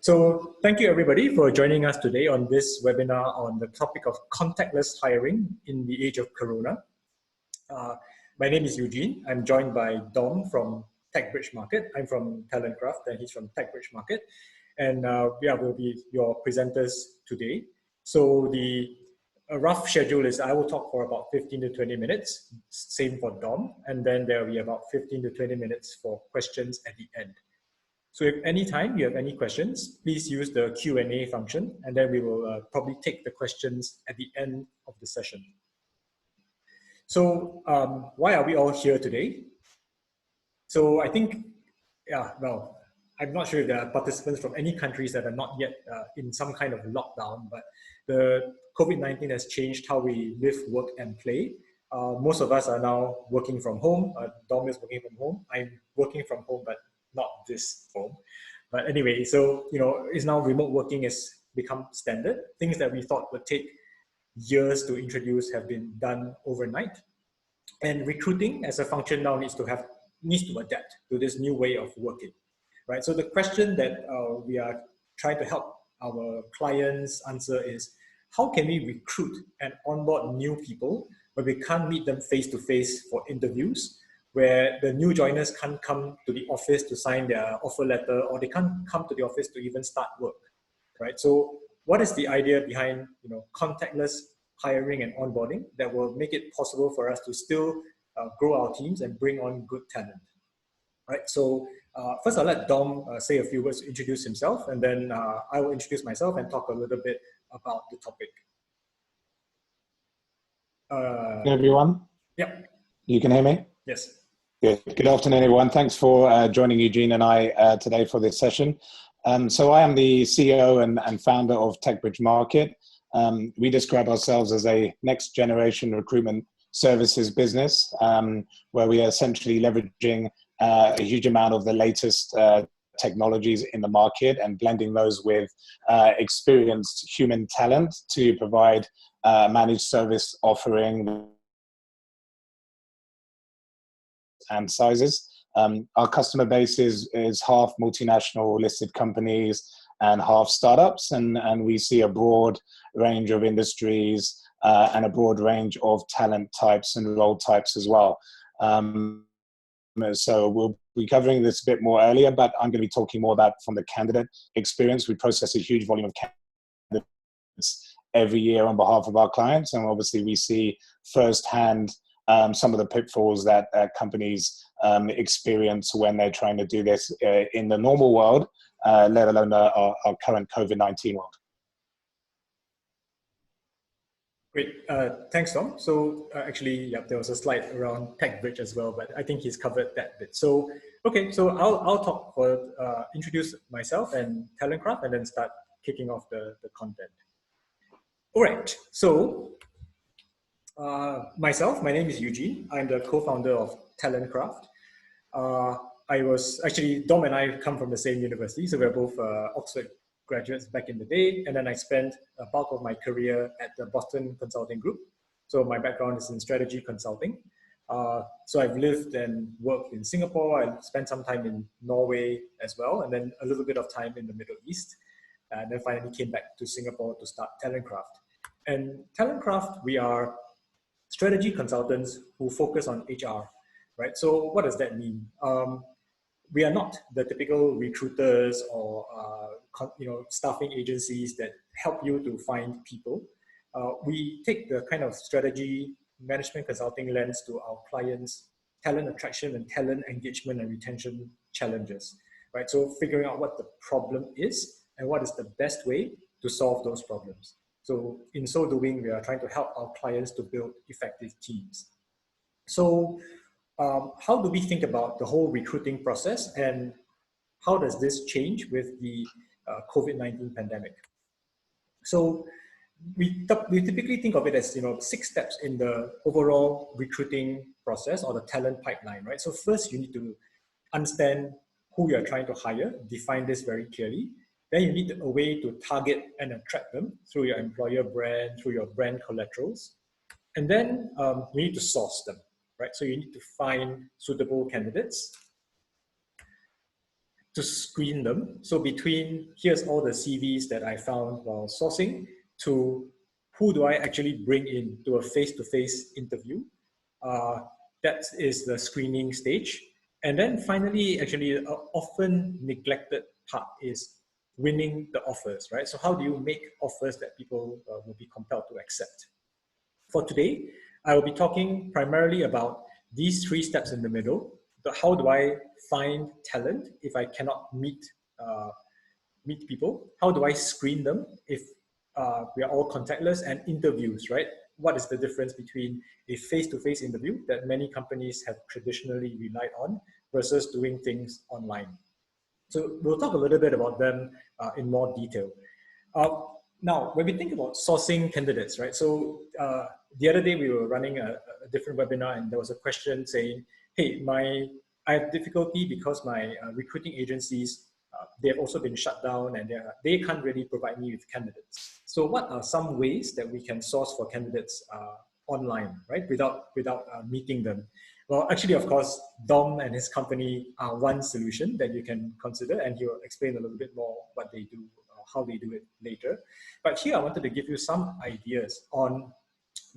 So thank you everybody for joining us today on this webinar on the topic of contactless hiring in the age of Corona. My name is Eugene. I'm joined by Dom from TechBridge Market. I'm from Talentcraft and he's from TechBridge Market. And we'll be your presenters today. So the rough schedule is I will talk for about 15 to 20 minutes, same for Dom, and then there will be about 15 to 20 minutes for questions at the end. So if any time you have any questions, please use the Q&A function, and then we will probably take the questions at the end of the session. So why are we all here today? So I think, I'm not sure if there are participants from any countries that are not yet in some kind of lockdown, but the COVID-19 has changed how we live, work, and play. Most of us are now working from home. Dom is working from home. I'm working from home, but not this home. But anyway, so, it's now remote working has become standard. Things that we thought would take years to introduce have been done overnight. And recruiting as a function now needs to adapt to this new way of working, right? So the question that we are trying to help our clients answer is, how can we recruit and onboard new people when we can't meet them face-to-face for interviews, where the new joiners can't come to the office to sign their offer letter, or they can't come to the office to even start work, right? So what is the idea behind contactless hiring and onboarding that will make it possible for us to still grow our teams and bring on good talent, right? So first I'll let Dom say a few words to introduce himself, and then I will introduce myself and talk a little bit about the topic. Hey everyone. Yeah. You can hear me? Yes. Good afternoon, everyone. Thanks for joining Eugene and I today for this session. So I am the CEO and founder of TechBridge Market. We describe ourselves as a next generation recruitment services business, where we are essentially leveraging a huge amount of the latest technologies in the market and blending those with experienced human talent to provide managed service offering and sizes. Our customer base is half multinational listed companies and half startups, and we see a broad range of industries and a broad range of talent types and role types as well. So we'll be covering this a bit more earlier, but I'm going to be talking more about from the candidate experience. We process a huge volume of candidates every year on behalf of our clients, and obviously we see firsthand some of the pitfalls that companies experience when they're trying to do this in the normal world, let alone our current COVID-19 world. Great, thanks Tom. So actually, there was a slide around TechBridge as well, but I think he's covered that bit. So, okay, so I'll talk for, introduce myself and Talentcraft and then start kicking off the content. All right, so myself, my name is Eugene. I'm the co-founder of Talentcraft. I was actually, Dom and I come from the same university, so we're both Oxford graduates back in the day, and then I spent a bulk of my career at the Boston Consulting Group. So my background is in strategy consulting. So I've lived and worked in Singapore. I spent some time in Norway as well, and then a little bit of time in the Middle East. And then finally came back to Singapore to start Talentcraft. And Talentcraft, we are strategy consultants who focus on HR, right? So what does that mean? We are not the typical recruiters or staffing agencies that help you to find people. We take the kind of strategy management consulting lens to our clients' talent attraction and talent engagement and retention challenges, right? So figuring out what the problem is and what is the best way to solve those problems. So in so doing, we are trying to help our clients to build effective teams. So how do we think about the whole recruiting process, and how does this change with the COVID-19 pandemic? So we typically think of it as 6 steps in the overall recruiting process or the talent pipeline, right? So first you need to understand who you're trying to hire, define this very clearly. Then you need a way to target and attract them through your employer brand, through your brand collaterals. And then you need to source them, right? So you need to find suitable candidates. to screen them. So between here's all the CVs that I found while sourcing to who do I actually bring in to a face-to-face interview. That is the screening stage. And then finally, actually, often neglected part is winning the offers, right? So how do you make offers that people will be compelled to accept? For today, I will be talking primarily about these three steps in the middle. How do I find talent if I cannot meet people? How do I screen them if we are all contactless? And interviews, right? What is the difference between a face-to-face interview that many companies have traditionally relied on versus doing things online? So we'll talk a little bit about them in more detail. Now, when we think about sourcing candidates, right? So the other day we were running a different webinar, and there was a question saying, "Hey, I have difficulty because my recruiting agencies they have also been shut down, and they can't really provide me with candidates. So, what are some ways that we can source for candidates online, right? Without meeting them?" Well, actually, of course, Dom and his company are one solution that you can consider, and he'll explain a little bit more what they do, how they do it later. But here, I wanted to give you some ideas on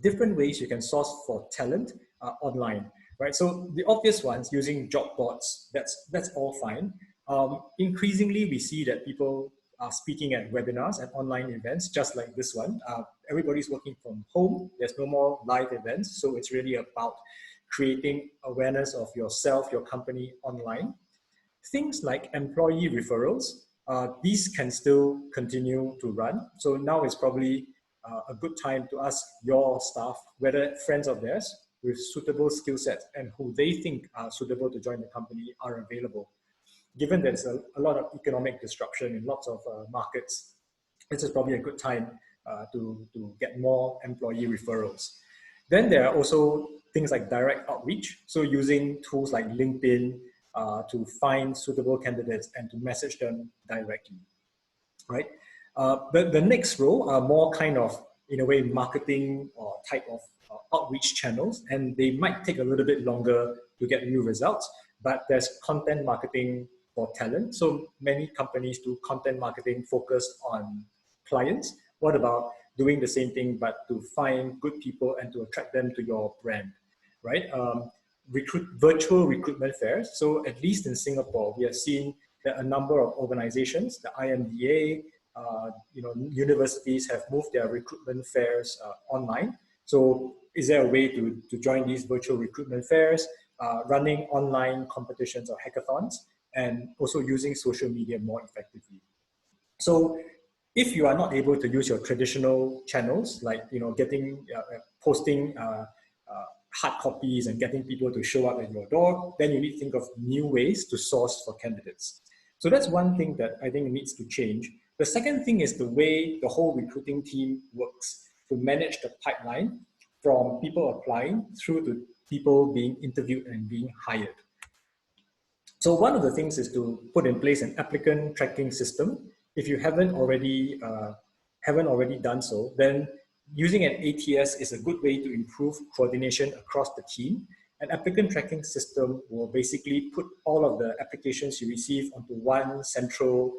different ways you can source for talent online, right? So the obvious ones, using job boards, that's all fine. Increasingly, we see that people are speaking at webinars and online events, just like this one. Everybody's working from home. There's no more live events. So it's really about creating awareness of yourself, your company online. Things like employee referrals, these can still continue to run. So now is probably a good time to ask your staff whether friends of theirs with suitable skill sets and who they think are suitable to join the company are available. Given there's a lot of economic disruption in lots of markets, this is probably a good time to get more employee referrals. Then there are also things like direct outreach. So using tools like LinkedIn to find suitable candidates and to message them directly, right? The next row are more kind of, in a way, marketing or type of outreach channels, and they might take a little bit longer to get new results, but there's content marketing for talent. So many companies do content marketing focused on clients. What about doing the same thing, but to find good people and to attract them to your brand, right? Virtual recruitment fairs. So at least in Singapore, we have seen that a number of organizations, the IMDA, universities have moved their recruitment fairs online. So is there a way to join these virtual recruitment fairs, running online competitions or hackathons, and also using social media more effectively? So if you are not able to use your traditional channels, like posting hard copies and getting people to show up at your door, then you need to think of new ways to source for candidates. So that's one thing that I think needs to change. The second thing is the way the whole recruiting team works to manage the pipeline from people applying through to people being interviewed and being hired. So one of the things is to put in place an applicant tracking system. If you haven't already done so, then using an ATS is a good way to improve coordination across the team. An applicant tracking system will basically put all of the applications you receive onto one central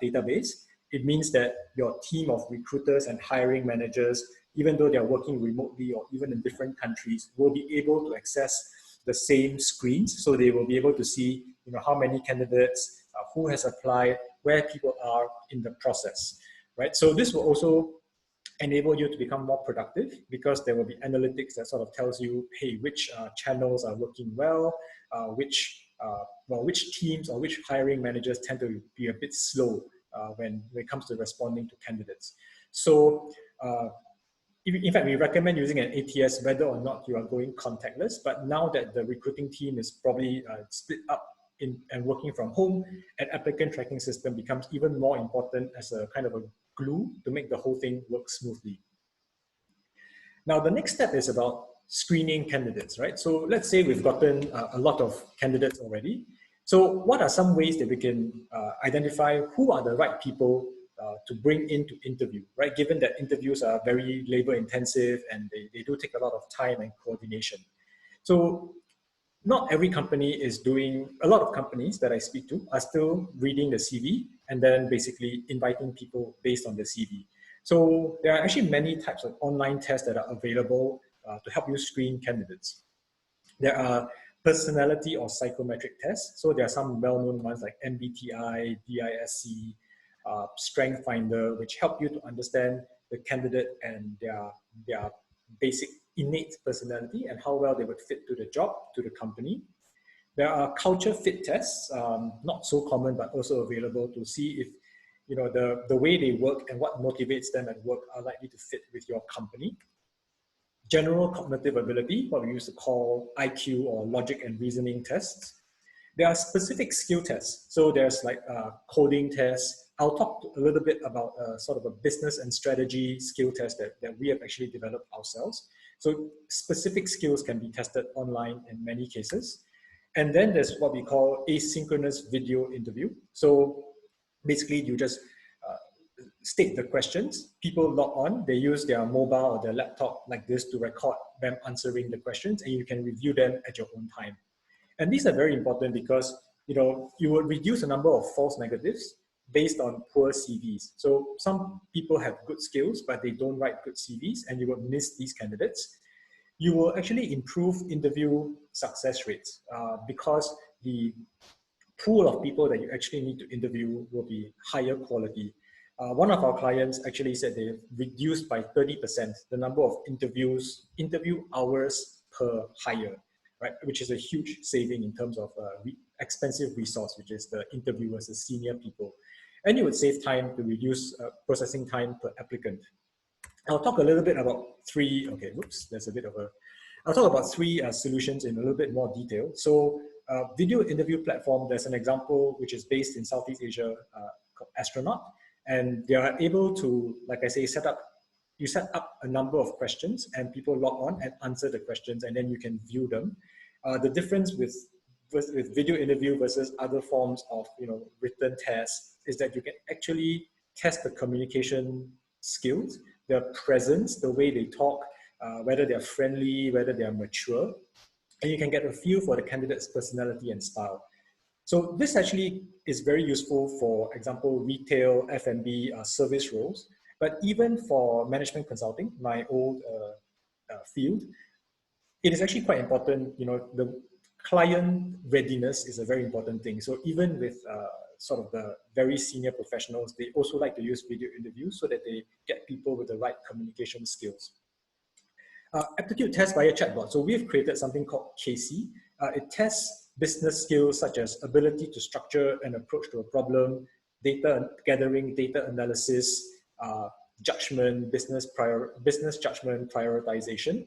database. It means that your team of recruiters and hiring managers, even though they're working remotely or even in different countries, will be able to access the same screens. So they will be able to see how many candidates, who has applied, where people are in the process, right? So this will also enable you to become more productive because there will be analytics that sort of tells you, hey, which channels are working well, which teams or which hiring managers tend to be a bit slow when it comes to responding to candidates. So in fact, we recommend using an ATS whether or not you are going contactless, but now that the recruiting team is probably split up and working from home, an applicant tracking system becomes even more important as a kind of a glue to make the whole thing work smoothly. Now, the next step is about screening candidates, right? So let's say we've gotten a lot of candidates already. So what are some ways that we can identify who are the right people to bring in to interview, right? Given that interviews are very labor intensive and they do take a lot of time and coordination. So not every company is doing, a lot of companies that I speak to are still reading the CV and then basically inviting people based on the CV. So there are actually many types of online tests that are available to help you screen candidates. There are personality or psychometric tests. So there are some well-known ones like MBTI, DISC, Strength Finder, which help you to understand the candidate and their basic innate personality and how well they would fit to the job, to the company. There are culture fit tests, not so common, but also available to see if the way they work and what motivates them at work are likely to fit with your company. General cognitive ability, what we used to call IQ or logic and reasoning tests. There are specific skill tests. So there's like coding tests. I'll talk a little bit about sort of a business and strategy skill test that we have actually developed ourselves. So specific skills can be tested online in many cases. And then there's what we call asynchronous video interview. So basically you just state the questions, people log on, they use their mobile or their laptop like this to record them answering the questions, and you can review them at your own time. And these are very important because you will reduce the number of false negatives based on poor CVs. So some people have good skills, but they don't write good CVs, and you will miss these candidates. You will actually improve interview success rates because the pool of people that you actually need to interview will be higher quality. One of our clients actually said they reduced by 30% the number of interview hours per hire, right? Which is a huge saving in terms of expensive resource, which is the interviewers, the senior people. And you would save time to reduce processing time per applicant. I'll talk a little bit about I'll talk about three solutions in a little bit more detail. So video interview platform, there's an example which is based in Southeast Asia called Astronaut. And they are able to, like I say, set up a number of questions and people log on and answer the questions, and then you can view them. The difference with video interview versus other forms of written tests is that you can actually test the communication skills, their presence, the way they talk, whether they're friendly, whether they're mature, and you can get a feel for the candidate's personality and style. So this actually is very useful for example, retail, F&B, service roles, but even for management consulting, my old field, it is actually quite important. The client readiness is a very important thing. So even with sort of the very senior professionals, they also like to use video interviews so that they get people with the right communication skills. Aptitude test via chatbot. So we've created something called Casey. It tests business skills such as ability to structure an approach to a problem, data gathering, data analysis, judgment, business judgment, prioritization,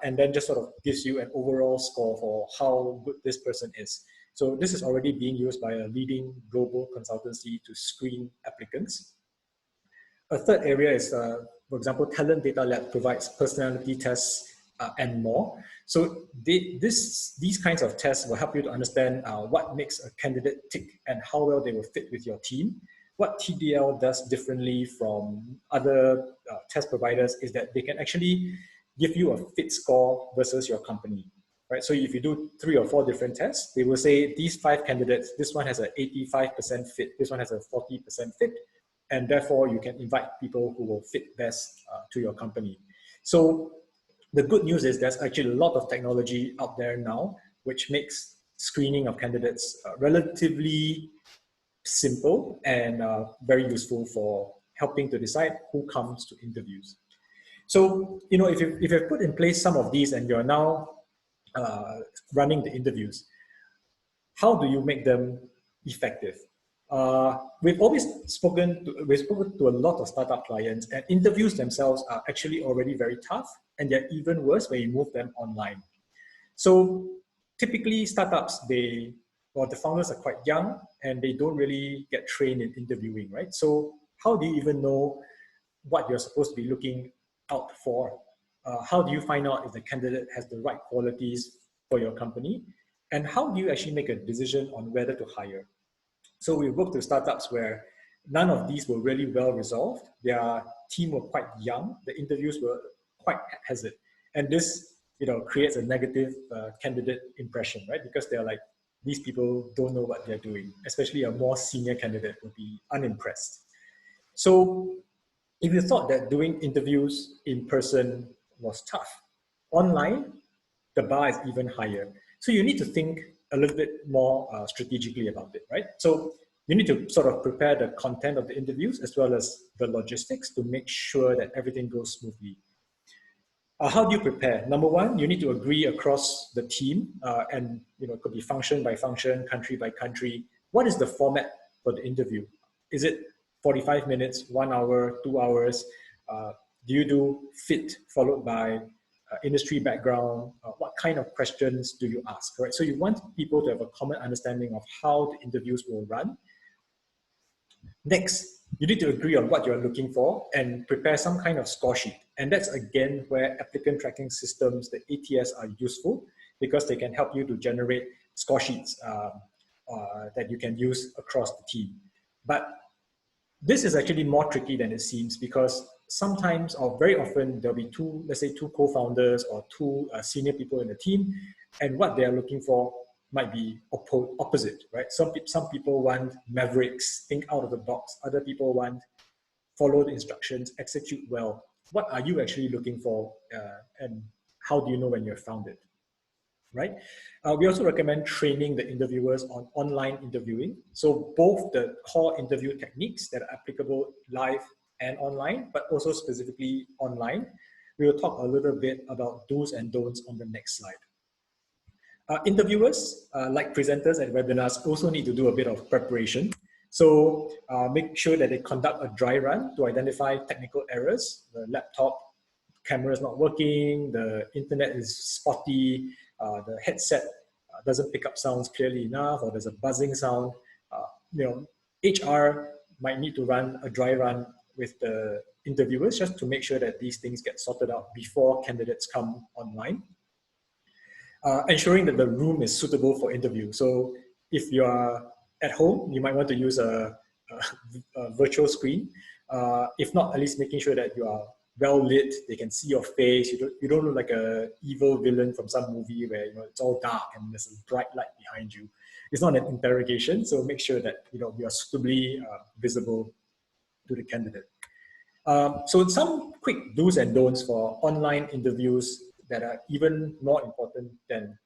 and then just sort of gives you an overall score for how good this person is. So this is already being used by a leading global consultancy to screen applicants. A third area is, for example, Talent Data Lab provides personality tests and more. So these kinds of tests will help you to understand what makes a candidate tick and how well they will fit with your team. What TDL does differently from other test providers is that they can actually give you a fit score versus your company. Right? So if you do 3 or 4 different tests, they will say these 5 candidates, this one has an 85% fit, this one has a 40% fit, and therefore you can invite people who will fit best to your company. So the good news is there's actually a lot of technology out there now, which makes screening of candidates relatively simple and very useful for helping to decide who comes to interviews. So, if you've put in place some of these and you're now running the interviews, how do you make them effective? We've spoken to a lot of startup clients, and interviews themselves are actually already very tough, and they're even worse when you move them online. So typically startups, the founders are quite young and they don't really get trained in interviewing, right? So how do you even know what you're supposed to be looking out for? How do you find out if the candidate has the right qualities for your company? And how do you actually make a decision on whether to hire? So we worked with startups where none of these were really well resolved. Their team were quite young. The interviews were quite haphazard. And this creates a negative candidate impression, right? Because they're like, these people don't know what they're doing, especially a more senior candidate will be unimpressed. So if you thought that doing interviews in person was tough, online, the bar is even higher. So you need to think a little bit more strategically about it, right? So you need to sort of prepare the content of the interviews as well as the logistics to make sure that everything goes smoothly. How do you prepare? Number one, you need to agree across the team, and it could be function by function, country by country. What is the format for the interview? Is it 45 minutes, 1 hour, 2 hours? Do you do fit followed by industry background? What kind of questions do you ask? Right. So you want people to have a common understanding of how the interviews will run. Next, you need to agree on what you're looking for and prepare some kind of score sheet. And that's again where applicant tracking systems, the ATS, are useful because they can help you to generate score sheets that you can use across the team. But this is actually more tricky than it seems because sometimes or very often there'll be let's say two co-founders or two senior people in the team, and what they're looking for might be opposite, right? Some people want mavericks, think out of the box. Other people want follow the instructions, execute well. What are you actually looking for, and how do you know when you've found it, right? We also recommend training the interviewers on online interviewing. So both the core interview techniques that are applicable live and online, but also specifically online. We will talk a little bit about do's and don'ts on the next slide. Interviewers, like presenters and webinars, also need to do a bit of preparation. So make sure that they conduct a dry run to identify technical errors. The laptop camera is not working, the internet is spotty, the headset doesn't pick up sounds clearly enough, or there's a buzzing sound. HR might need to run a dry run with the interviewers just to make sure that these things get sorted out before candidates come online. Ensuring that the room is suitable for interview. So if you are at home, you might want to use a virtual screen. If not, at least making sure that you are well lit, they can see your face. You don't look like an evil villain from some movie where it's all dark and there's a bright light behind you. It's not an interrogation, so make sure that you are suitably visible to the candidate. So some quick do's and don'ts for online interviews that are even more important than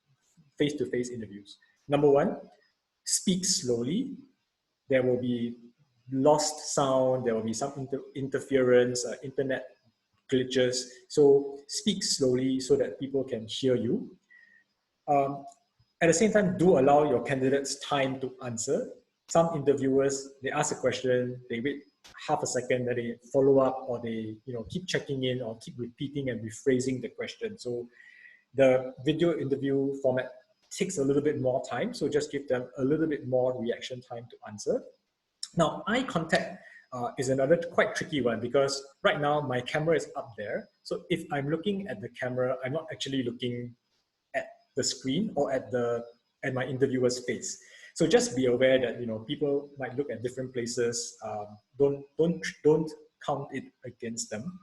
face-to-face interviews. Number one, speak slowly. There will be lost sound, there will be some interference, internet glitches. So speak slowly so that people can hear you. At the same time, do allow your candidates time to answer. Some interviewers, they ask a question, they wait half a second, then they follow up, or they keep checking in or keep repeating and rephrasing the question. So the video interview format takes a little bit more time, so just give them a little bit more reaction time to answer. Now, eye contact is another quite tricky one because right now my camera is up there. So if I'm looking at the camera, I'm not actually looking at the screen or at my interviewer's face. So just be aware that people might look at different places. Don't count it against them.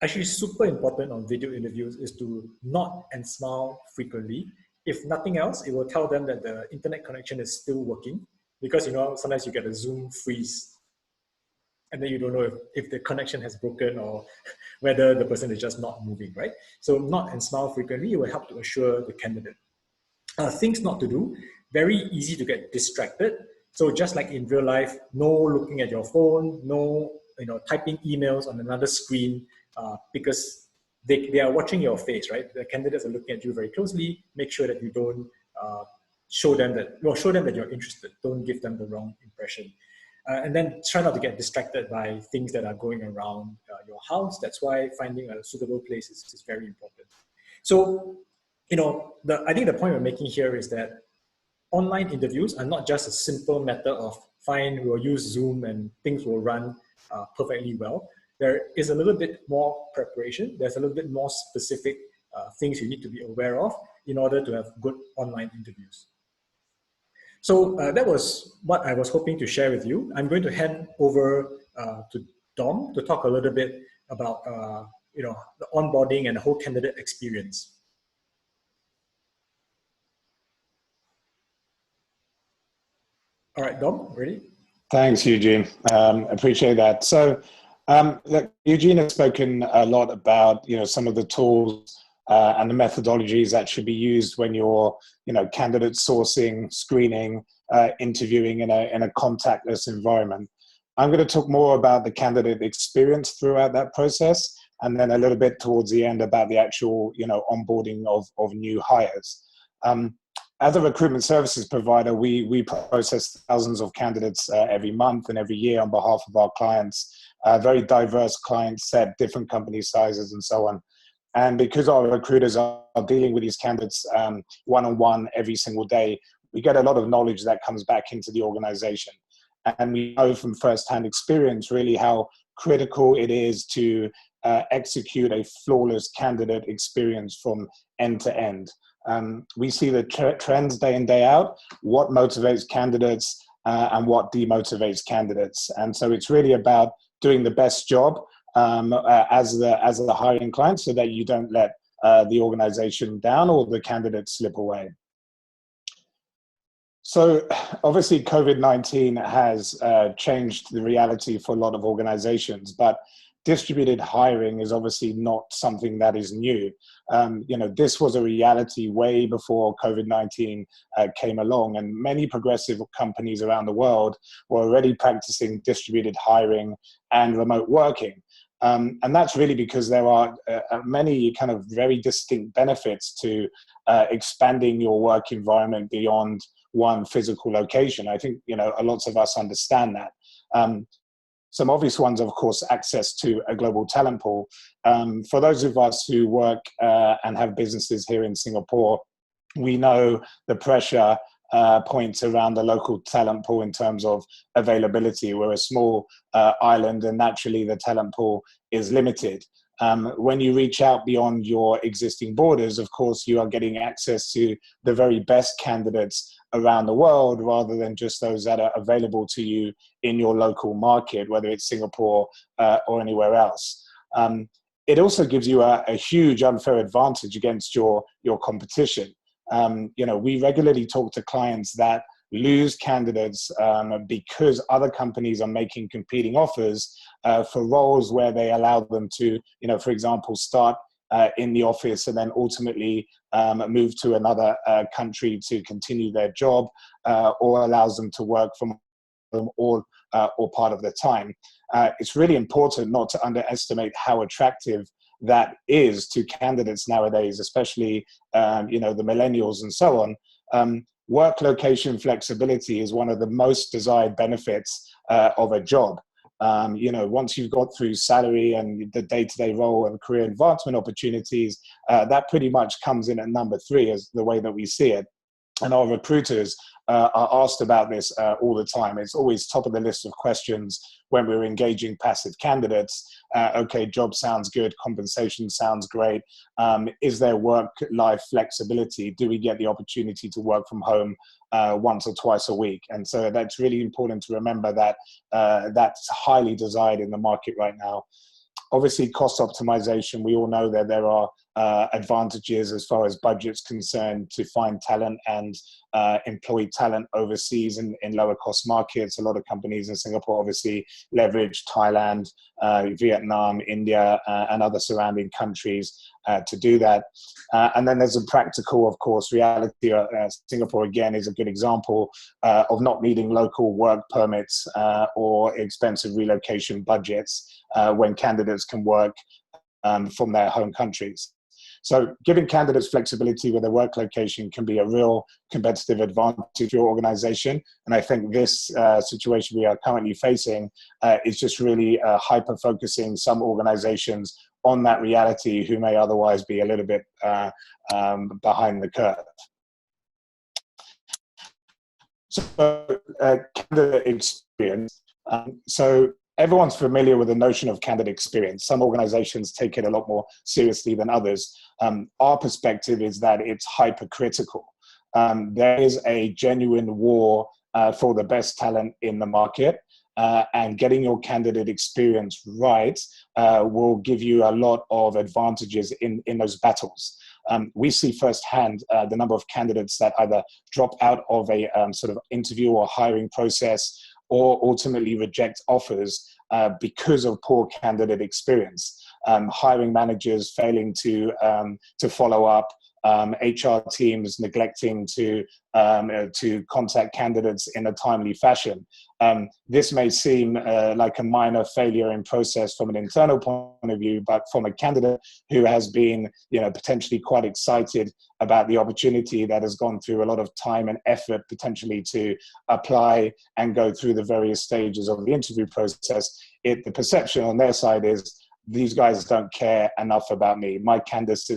Actually, super important on video interviews is to nod and smile frequently. If nothing else, it will tell them that the internet connection is still working, because sometimes you get a Zoom freeze and then you don't know if the connection has broken or whether the person is just not moving, right? So nod and smile frequently, it will help to assure the candidate. Things not to do, very easy to get distracted. So just like in real life, no looking at your phone, no typing emails on another screen, because they are watching your face, right? The candidates are looking at you very closely. Make sure that you don't show them that you're interested. Don't give them the wrong impression. And then try not to get distracted by things that are going around your house. That's why finding a suitable place is very important. So, I think the point we're making here is that online interviews are not just a simple matter of fine, we'll use Zoom and things will run perfectly well. There is a little bit more preparation. There's a little bit more specific things you need to be aware of in order to have good online interviews. So that was what I was hoping to share with you. I'm going to hand over to Dom to talk a little bit about the onboarding and the whole candidate experience. All right, Dom, ready? Thanks, Eugene. Appreciate that. So, look, Eugene has spoken a lot about some of the tools and the methodologies that should be used when you're candidate sourcing, screening, interviewing in a contactless environment. I'm going to talk more about the candidate experience throughout that process, and then a little bit towards the end about the actual onboarding of new hires. As a recruitment services provider, we process thousands of candidates every month and every year on behalf of our clients, very diverse client set, different company sizes and so on. And because our recruiters are dealing with these candidates one-on-one every single day, we get a lot of knowledge that comes back into the organization. And we know from firsthand experience really how critical it is to execute a flawless candidate experience from end to end. We see the trends day in, day out, what motivates candidates and what demotivates candidates. And so it's really about doing the best job as the hiring client so that you don't let the organization down or the candidate slip away. So obviously COVID-19 has changed the reality for a lot of organizations, but distributed hiring is obviously not something that is new. This was a reality way before COVID-19 came along, and many progressive companies around the world were already practicing distributed hiring and remote working. And that's really because there are many kind of very distinct benefits to expanding your work environment beyond one physical location. I think, lots of us understand that. Some obvious ones, of course, access to a global talent pool. For those of us who work and have businesses here in Singapore, we know the pressure points around the local talent pool in terms of availability. We're a small island, and naturally the talent pool is limited. When you reach out beyond your existing borders, of course, you are getting access to the very best candidates around the world rather than just those that are available to you in your local market, whether it's Singapore or anywhere else. It also gives you a huge unfair advantage against your competition. We regularly talk to clients that lose candidates because other companies are making competing offers for roles where they allow them to, for example, start in the office and then ultimately move to another country to continue their job, or allows them to work from home or part of the time. It's really important not to underestimate how attractive that is to candidates nowadays, especially the millennials and so on. Work location flexibility is one of the most desired benefits of a job. Once you've got through salary and the day-to-day role and career advancement opportunities, that pretty much comes in at number 3 as the way that we see it. And our recruiters are asked about this all the time. It's always top of the list of questions when we're engaging passive candidates. Okay, job sounds good, compensation sounds great. Is there work-life flexibility? Do we get the opportunity to work from home once or twice a week? And so that's really important to remember that that's highly desired in the market right now. Obviously, cost optimization, we all know that there are advantages as far as budget's concerned to find talent and employ talent overseas in lower cost markets. A lot of companies in Singapore obviously leverage Thailand, Vietnam, India, and other surrounding countries to do that. And then there's a practical, of course, reality. Singapore, again, is a good example of not needing local work permits or expensive relocation budgets when candidates can work from their home countries. So giving candidates flexibility with their work location can be a real competitive advantage to your organization. And I think this situation we are currently facing is just really hyper-focusing some organizations on that reality who may otherwise be a little bit behind the curve. So candidate experience. So everyone's familiar with the notion of candidate experience. Some organizations take it a lot more seriously than others. Our perspective is that it's hypercritical. There is a genuine war for the best talent in the market. and getting your candidate experience right will give you a lot of advantages in those battles. We see firsthand the number of candidates that either drop out of a sort of interview or hiring process or ultimately reject offers because of poor candidate experience. Hiring managers failing to follow up, HR teams neglecting to contact candidates in a timely fashion. This may seem like a minor failure in process from an internal point of view, but from a candidate who has been, potentially quite excited about the opportunity, that has gone through a lot of time and effort potentially to apply and go through the various stages of the interview process, the perception on their side is, these guys don't care enough about me. My candidacy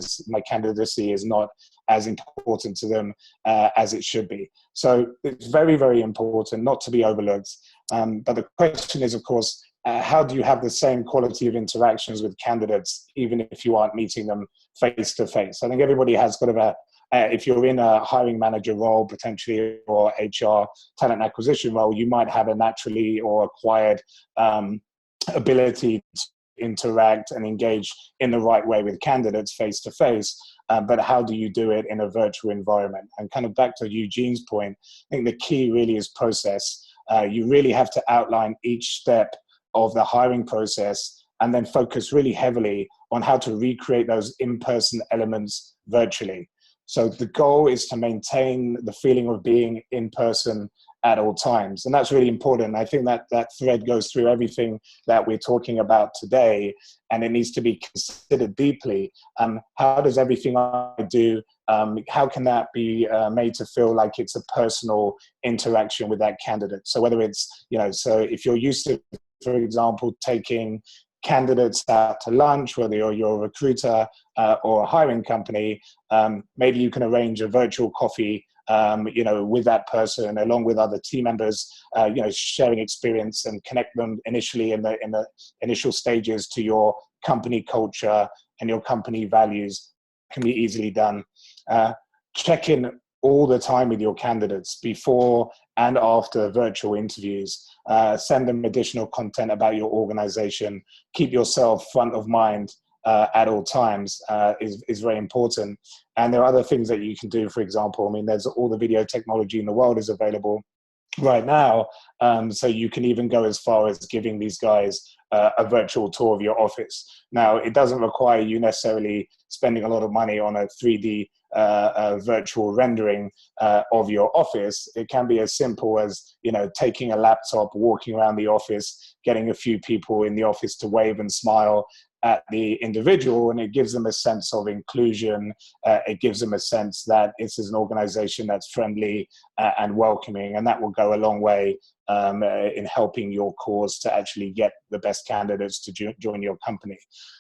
is not as important to them as it should be. So it's very, very important not to be overlooked. But the question is, of course, how do you have the same quality of interactions with candidates, even if you aren't meeting them face to face? I think everybody has got if you're in a hiring manager role, potentially, or HR talent acquisition role, you might have a naturally or acquired ability to interact and engage in the right way with candidates face to face, but how do you do it in a virtual environment? And kind of back to Eugene's point, I think the key really is process. You really have to outline each step of the hiring process and then focus really heavily on how to recreate those in-person elements virtually. So the goal is to maintain the feeling of being in person at all times. And that's really important. I think that thread goes through everything that we're talking about today, and it needs to be considered deeply. How does everything I do, how can that be made to feel like it's a personal interaction with that candidate? So whether it's, so if you're used to, for example, taking candidates out to lunch, whether you're a recruiter or a hiring company, maybe you can arrange a virtual coffee with that person, along with other team members, sharing experience and connect them initially in the initial stages to your company culture and your company values. Can be easily done. Check in all the time with your candidates before and after virtual interviews. Send them additional content about your organization. Keep yourself front of mind at all times is very important. And there are other things that you can do. For example, there's all the video technology in the world is available right now. So you can even go as far as giving these guys a virtual tour of your office. Now, it doesn't require you necessarily spending a lot of money on a 3D virtual rendering of your office. It can be as simple as, taking a laptop, walking around the office, getting a few people in the office to wave and smile at the individual, and it gives them a sense of inclusion. It gives them a sense that this is an organization that's friendly and welcoming, and that will go a long way in helping your cause to actually get the best candidates to join your company.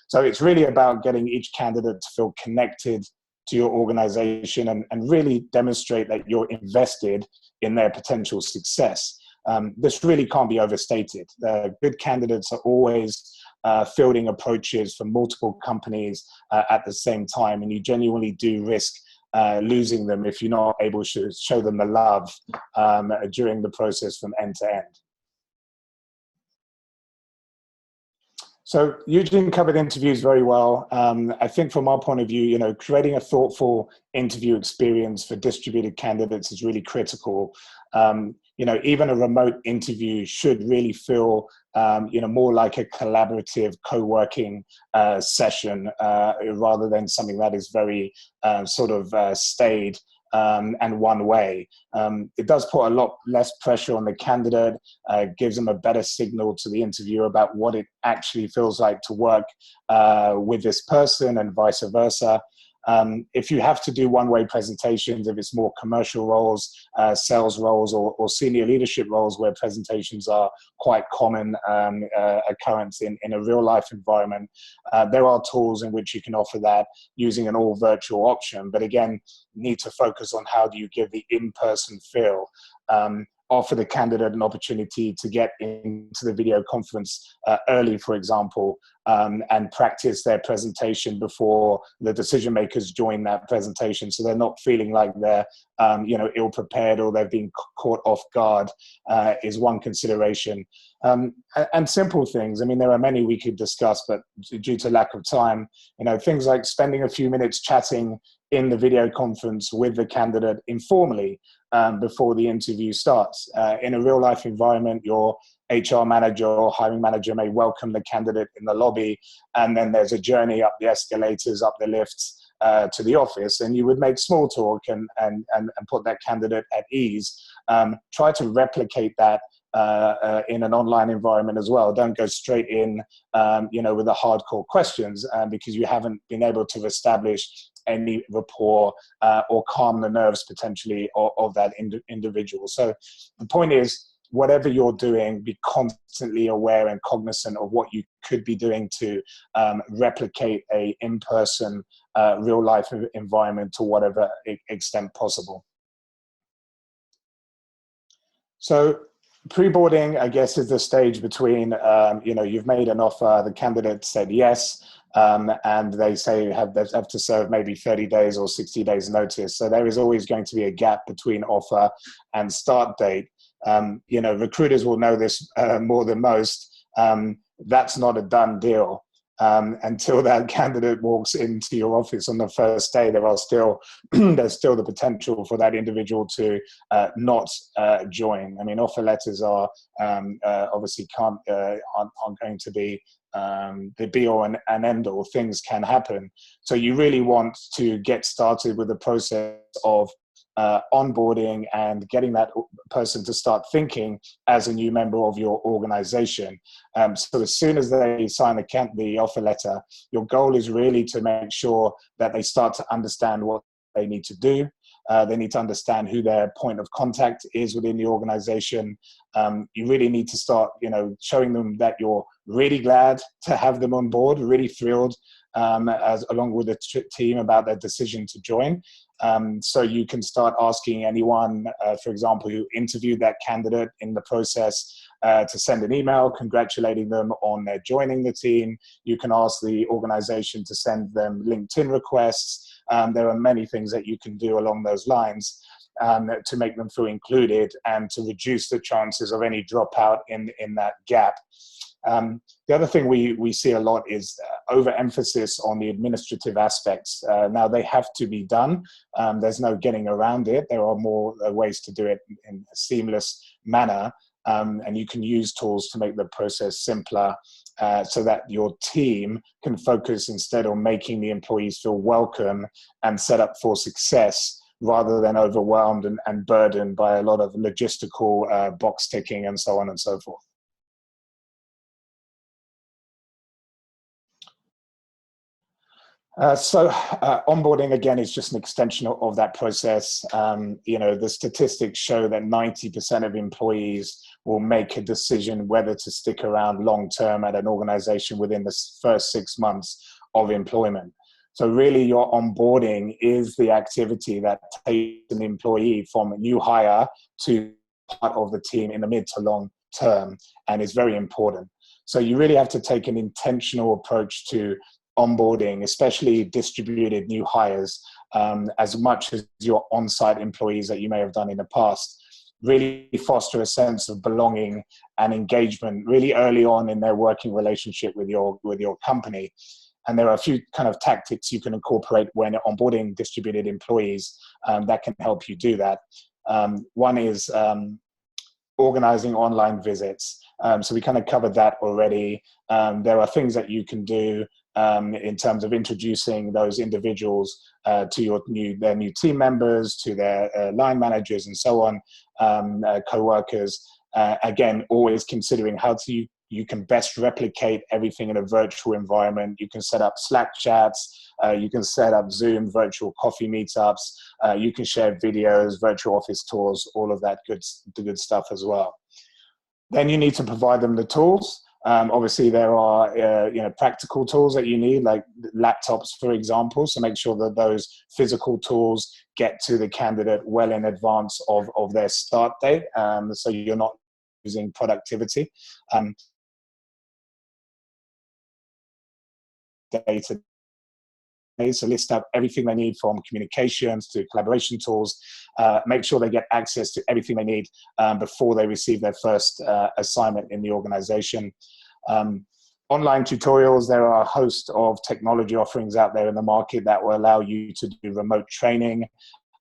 So it's really about getting each candidate to feel connected to your organization and really demonstrate that you're invested in their potential success. This really can't be overstated. Good candidates are always fielding approaches from multiple companies at the same time, and you genuinely do risk losing them if you're not able to show them the love during the process from end to end. So Eugene covered interviews very well. I think from our point of view, creating a thoughtful interview experience for distributed candidates is really critical. Even a remote interview should really feel, more like a collaborative co-working session rather than something that is very staid and one way. It does put a lot less pressure on the candidate, gives them a better signal to the interviewer about what it actually feels like to work with this person and vice versa. If you have to do one-way presentations, if it's more commercial roles, sales roles, or senior leadership roles where presentations are quite common occurrence in a real-life environment, there are tools in which you can offer that using an all-virtual option. But again, need to focus on how do you give the in-person feel. Offer the candidate an opportunity to get into the video conference early, for example, and practice their presentation before the decision makers join that presentation, so they're not feeling like they're ill-prepared or they've been caught off guard is one consideration. And simple things. I mean, there are many we could discuss, but due to lack of time, things like spending a few minutes chatting in the video conference with the candidate informally before the interview starts. In a real life environment, your HR manager or hiring manager may welcome the candidate in the lobby, and then there's a journey up the escalators, up the lifts to the office, and you would make small talk and put that candidate at ease. Try to replicate that in an online environment as well. Don't go straight in, with the hardcore questions because you haven't been able to establish any rapport or calm the nerves potentially of that individual. So the point is, whatever you're doing, be constantly aware and cognizant of what you could be doing to replicate a in-person real life environment to whatever extent possible. So pre-boarding, I guess, is the stage between, you've made an offer, the candidate said yes, and they say they have to serve maybe 30 days or 60 days notice. So there is always going to be a gap between offer and start date. Recruiters will know this more than most. That's not a done deal. Until that candidate walks into your office on the first day, there's still the potential for that individual to not join. I mean, offer letters are obviously aren't going to be the be all and end all. Things can happen. So you really want to get started with the process of onboarding and getting that person to start thinking as a new member of your organization. So as soon as they sign the offer letter, your goal is really to make sure that they start to understand what they need to do. They need to understand who their point of contact is within the organization. You really need to start, showing them that you're really glad to have them on board, really thrilled along with the team about their decision to join. So you can start asking anyone, for example, who interviewed that candidate in the process to send an email congratulating them on their joining the team. You can ask the organization to send them LinkedIn requests. There are many things that you can do along those lines to make them feel included and to reduce the chances of any dropout in that gap. The other thing we see a lot is overemphasis on the administrative aspects. Now, they have to be done. There's no getting around it. There are more ways to do it in a seamless manner. And you can use tools to make the process simpler so that your team can focus instead on making the employees feel welcome and set up for success, rather than overwhelmed and burdened by a lot of logistical box ticking and so on and so forth. Onboarding, again, is just an extension of that process. The statistics show that 90% of employees will make a decision whether to stick around long-term at an organization within the first 6 months of employment. So really, your onboarding is the activity that takes an employee from a new hire to part of the team in the mid to long term, and is very important. So you really have to take an intentional approach to onboarding, especially distributed new hires, as much as your on-site employees that you may have done in the past. Really foster a sense of belonging and engagement really early on in their working relationship with your company. And there are a few kind of tactics you can incorporate when onboarding distributed employees that can help you do that. One is organizing online visits. So we kind of covered that already. There are things that you can do in terms of introducing those individuals to their new team members, to their line managers and so on, co-workers. Again, always considering how you can best replicate everything in a virtual environment. You can set up Slack chats, you can set up Zoom virtual coffee meetups, you can share videos, virtual office tours, all of that good stuff as well. Then you need to provide them the tools. Obviously, there are practical tools that you need, like laptops, for example. So make sure that those physical tools get to the candidate well in advance of their start date, so you're not losing productivity. Day to So list out everything they need from communications to collaboration tools. Make sure they get access to everything they need before they receive their first assignment in the organization. Online tutorials, there are a host of technology offerings out there in the market that will allow you to do remote training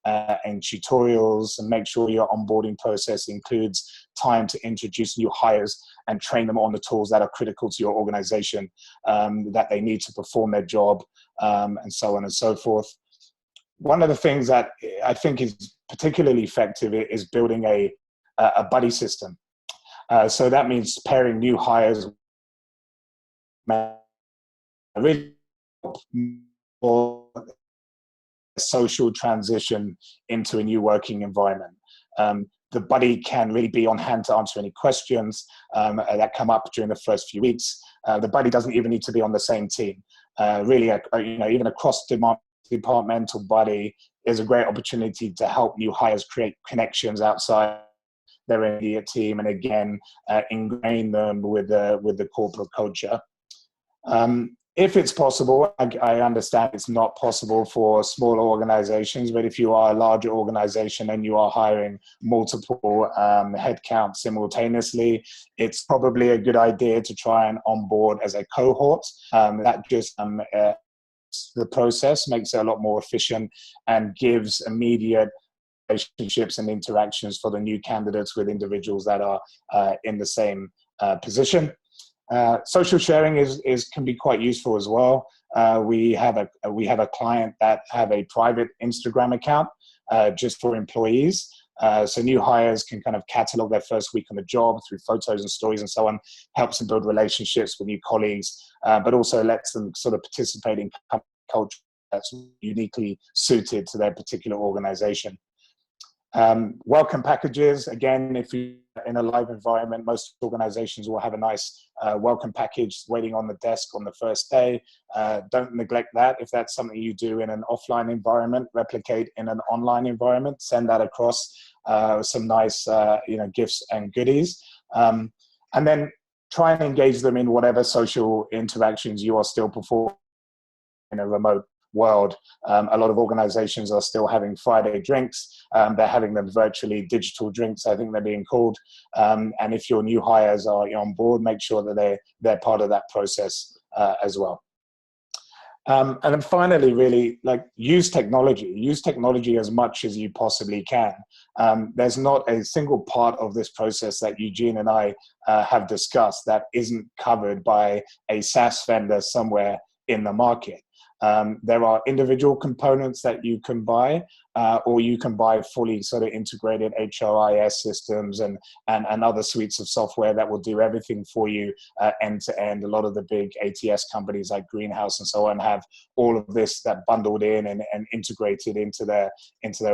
and tutorials, and make sure your onboarding process includes time to introduce new hires and train them on the tools that are critical to your organization that they need to perform their job, and so on and so forth. One of the things that I think is particularly effective is building a buddy system. So that means pairing new hires really for social transition into a new working environment. The buddy can really be on hand to answer any questions that come up during the first few weeks. The buddy doesn't even need to be on the same team. Really, even a cross-departmental buddy is a great opportunity to help new hires create connections outside their immediate team, and again, ingrain them with the corporate culture. If it's possible, I understand it's not possible for smaller organizations, but if you are a larger organization and you are hiring multiple headcount simultaneously, it's probably a good idea to try and onboard as a cohort. That just the process makes it a lot more efficient and gives immediate relationships and interactions for the new candidates with individuals that are in the same position. Social sharing can be quite useful as well. We have a client that have a private Instagram account just for employees. So new hires can kind of catalog their first week on the job through photos and stories and so on, helps them build relationships with new colleagues, but also lets them sort of participate in culture that's uniquely suited to their particular organization. Welcome packages, again, if you're in a live environment, most organizations will have a nice welcome package waiting on the desk on the first day. Don't neglect that. If that's something you do in an offline environment, replicate in an online environment, send that across, some nice gifts and goodies. And then try and engage them in whatever social interactions you are still performing in a remote world. A lot of organizations are still having Friday drinks. They're having them virtually, digital drinks, I think they're being called. And if your new hires are on board, make sure that they're part of that process as well. And then finally, really, use technology as much as you possibly can. There's not a single part of this process that Eugene and I have discussed that isn't covered by a SaaS vendor somewhere in the market. There are individual components that you can buy, or you can buy fully sort of integrated HRIS systems and other suites of software that will do everything for you end to end. A lot of the big ATS companies like Greenhouse and so on have all of this that bundled in and integrated into their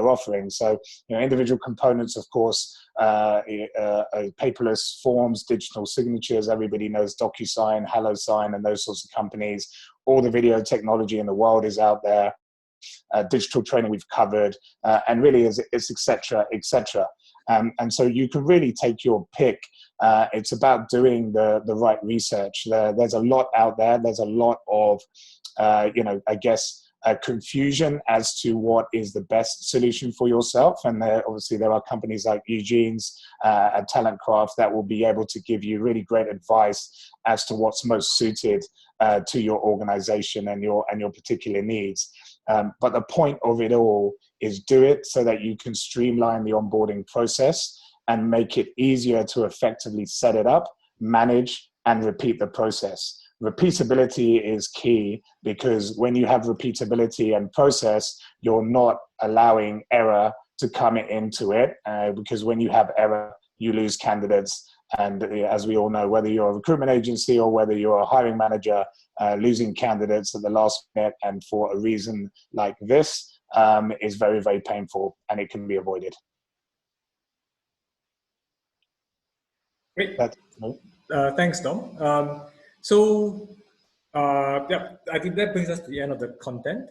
offerings. So, individual components, of course, paperless forms, digital signatures. Everybody knows DocuSign, HelloSign, and those sorts of companies. All the video technology in the world is out there. Digital training we've covered, and really it's et cetera, et cetera. And so you can really take your pick. It's about doing the right research. There's a lot out there. There's a lot of, confusion as to what is the best solution for yourself. And obviously there are companies like Eugene's and TalentCraft that will be able to give you really great advice as to what's most suited to your organization and your particular needs. But the point of it all is do it so that you can streamline the onboarding process and make it easier to effectively set it up, manage, and repeat the process. Repeatability is key, because when you have repeatability and process, you're not allowing error to come into it, because when you have error, you lose candidates. And as we all know, whether you're a recruitment agency or whether you're a hiring manager, losing candidates at the last minute and for a reason like this is very, very painful, and it can be avoided. Great. Thanks, Dom. I think that brings us to the end of the content.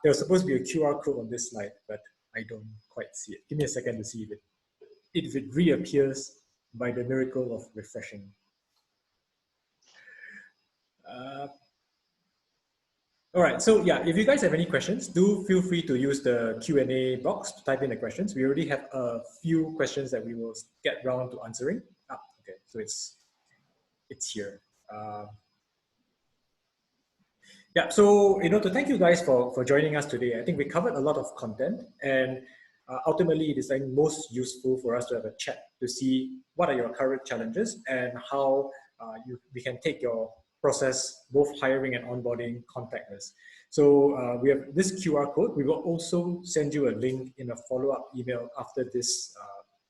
There's supposed to be a QR code on this slide, but I don't quite see it. Give me a second to see if it reappears by the miracle of refreshing. All right, so yeah, if you guys have any questions, do feel free to use the Q&A box to type in the questions. We already have a few questions that we will get round to answering. Okay, so it's here. Yeah, so to thank you guys for joining us today. I think we covered a lot of content, and ultimately it is like most useful for us to have a chat to see what are your current challenges and how we can take your process, both hiring and onboarding, contactless. So we have this QR code. We will also send you a link in a follow-up email after this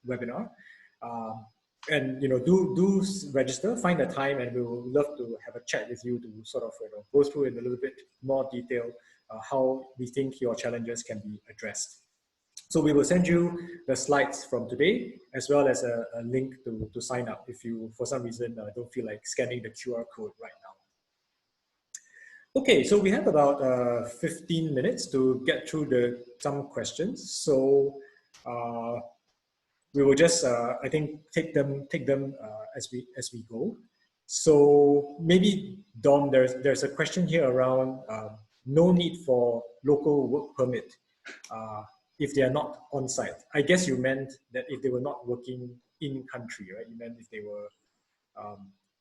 webinar. And do register, find a time, and we will love to have a chat with you to sort of go through in a little bit more detail how we think your challenges can be addressed. So we will send you the slides from today as well as a link to sign up if you for some reason don't feel like scanning the QR code right now. Okay, so we have about 15 minutes to get through some questions. So we will just, I think, take them as we go. So maybe Dom, there's a question here around no need for local work permit if they are not on site. I guess you meant that if they were not working in country, right? You meant if they were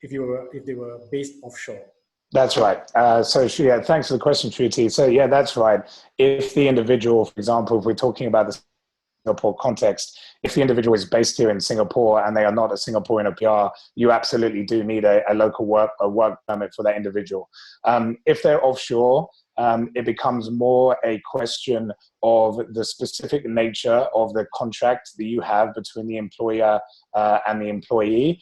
if they were based offshore. That's right. So yeah, thanks for the question, Shruti. So yeah, that's right. If the individual, for example, if we're talking about the Singapore context, if the individual is based here in Singapore and they are not a Singaporean PR, you absolutely do need a local work permit for that individual. If they're offshore, it becomes more a question of the specific nature of the contract that you have between the employer and the employee.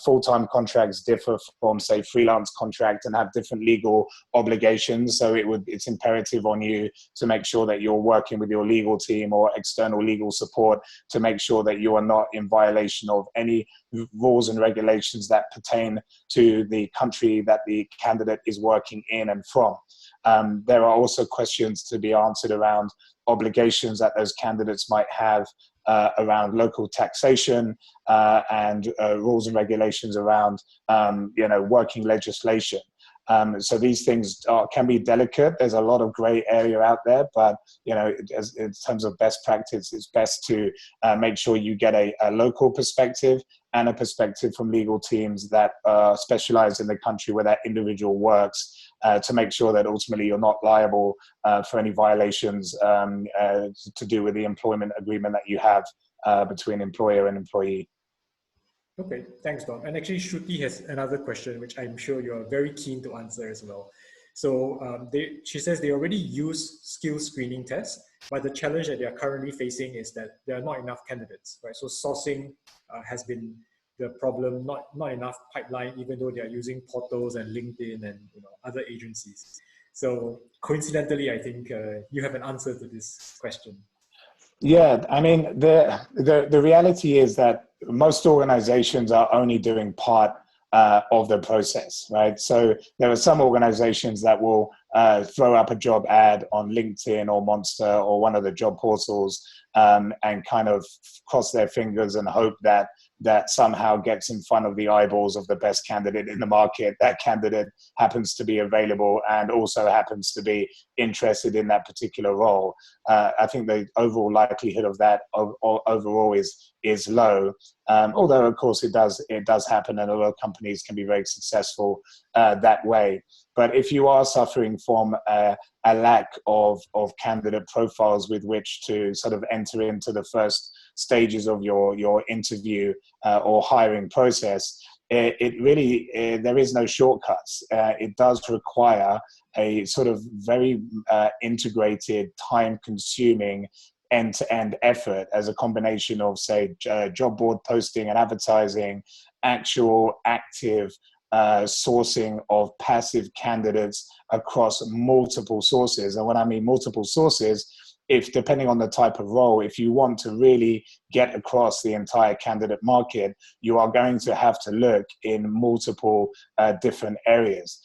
Full-time contracts differ from, say, freelance contract and have different legal obligations. So it's imperative on you to make sure that you're working with your legal team or external legal support to make sure that you are not in violation of any rules and regulations that pertain to the country that the candidate is working in and from. There are also questions to be answered around obligations that those candidates might have around local taxation and rules and regulations around working legislation. So these things can be delicate. There's a lot of gray area out there, but in terms of best practice, it's best to make sure you get a local perspective and a perspective from legal teams that specialize in the country where that individual works, to make sure that ultimately you're not liable for any violations to do with the employment agreement that you have between employer and employee. Okay, thanks, Dom. And actually, Shruti has another question, which I'm sure you're very keen to answer as well. So she says they already use skill screening tests, but the challenge that they are currently facing is that there are not enough candidates, right? So sourcing has been the problem, not enough pipeline, even though they are using portals and LinkedIn and other agencies. So coincidentally, I think you have an answer to this question. Yeah, I mean, the reality is that most organizations are only doing part of the process, right? So there are some organizations that will throw up a job ad on LinkedIn or Monster or one of the job portals and kind of cross their fingers and hope that somehow gets in front of the eyeballs of the best candidate in the market. That candidate happens to be available and also happens to be interested in that particular role. I think the overall likelihood of that overall is low. Although of course it does happen, and a lot of companies can be very successful that way. But if you are suffering from a lack of candidate profiles with which to sort of enter into the first stages of your interview or hiring process, it really there is no shortcuts. It does require a sort of very integrated, time-consuming end-to-end effort as a combination of, say, job board posting and advertising, actual active sourcing of passive candidates across multiple sources. And when I mean multiple sources, if depending on the type of role, if you want to really get across the entire candidate market, you are going to have to look in multiple different areas.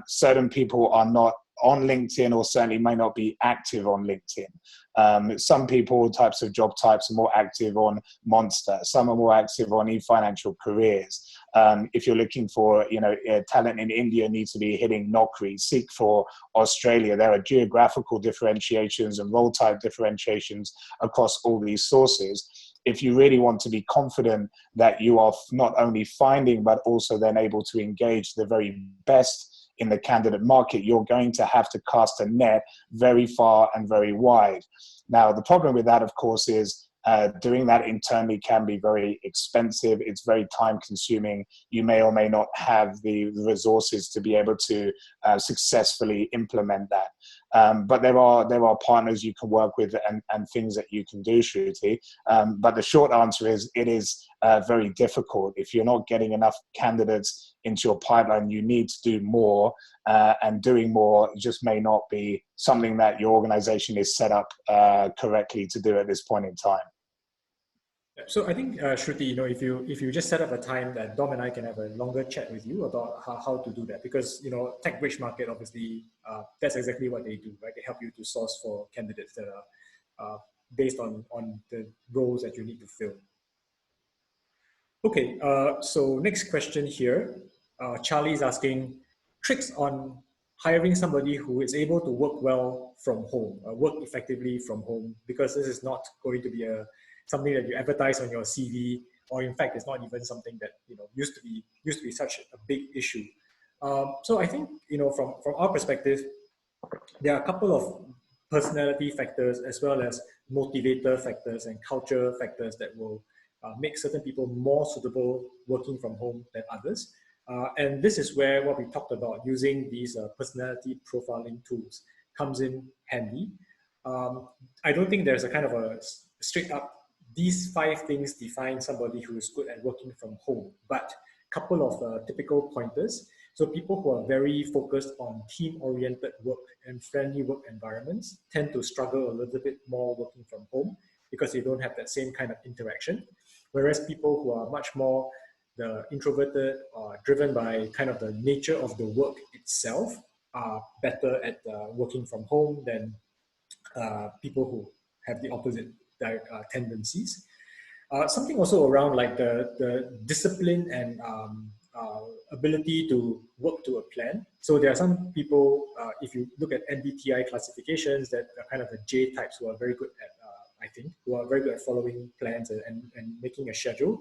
Certain people are not on LinkedIn or certainly may not be active on LinkedIn. Some people, types of job types, are more active on Monster. Some are more active on eFinancial Careers. If you're looking for, talent in India needs to be hitting Naukri. Seek for Australia. There are geographical differentiations and role type differentiations across all these sources. If you really want to be confident that you are not only finding, but also then able to engage the very best in the candidate market, you're going to have to cast a net very far and very wide. Now, the problem with that, of course, is doing that internally can be very expensive. It's very time consuming. You may or may not have the resources to be able to successfully implement that. But there are partners you can work with and things that you can do, Shruti. But the short answer is it is very difficult. If you're not getting enough candidates into your pipeline, you need to do more, and doing more just may not be something that your organization is set up correctly to do at this point in time. So I think, Shruti, if you just set up a time that Dom and I can have a longer chat with you about how to do that, because TechBridge Market, obviously, that's exactly what they do, right? They help you to source for candidates that are based on the roles that you need to fill. Okay, so next question here. Charlie's asking tricks on hiring somebody who is able to work well from home, work effectively from home, because this is not going to be something that you advertise on your CV, or in fact, it's not even something that used to be such a big issue. So I think from our perspective, there are a couple of personality factors as well as motivator factors and culture factors that will make certain people more suitable working from home than others. And this is where what we talked about using these personality profiling tools comes in handy. I don't think there's a kind of a straight up, these 5 things define somebody who is good at working from home, but a couple of typical pointers. So people who are very focused on team-oriented work and friendly work environments tend to struggle a little bit more working from home because they don't have that same kind of interaction. Whereas people who are much more the introverted or driven by kind of the nature of the work itself are better at working from home than people who have the opposite tendencies. Something also around like the discipline and ability to work to a plan. So there are some people, if you look at MBTI classifications, that are kind of the J types who are very good at, I think, who are very good at following plans and making a schedule.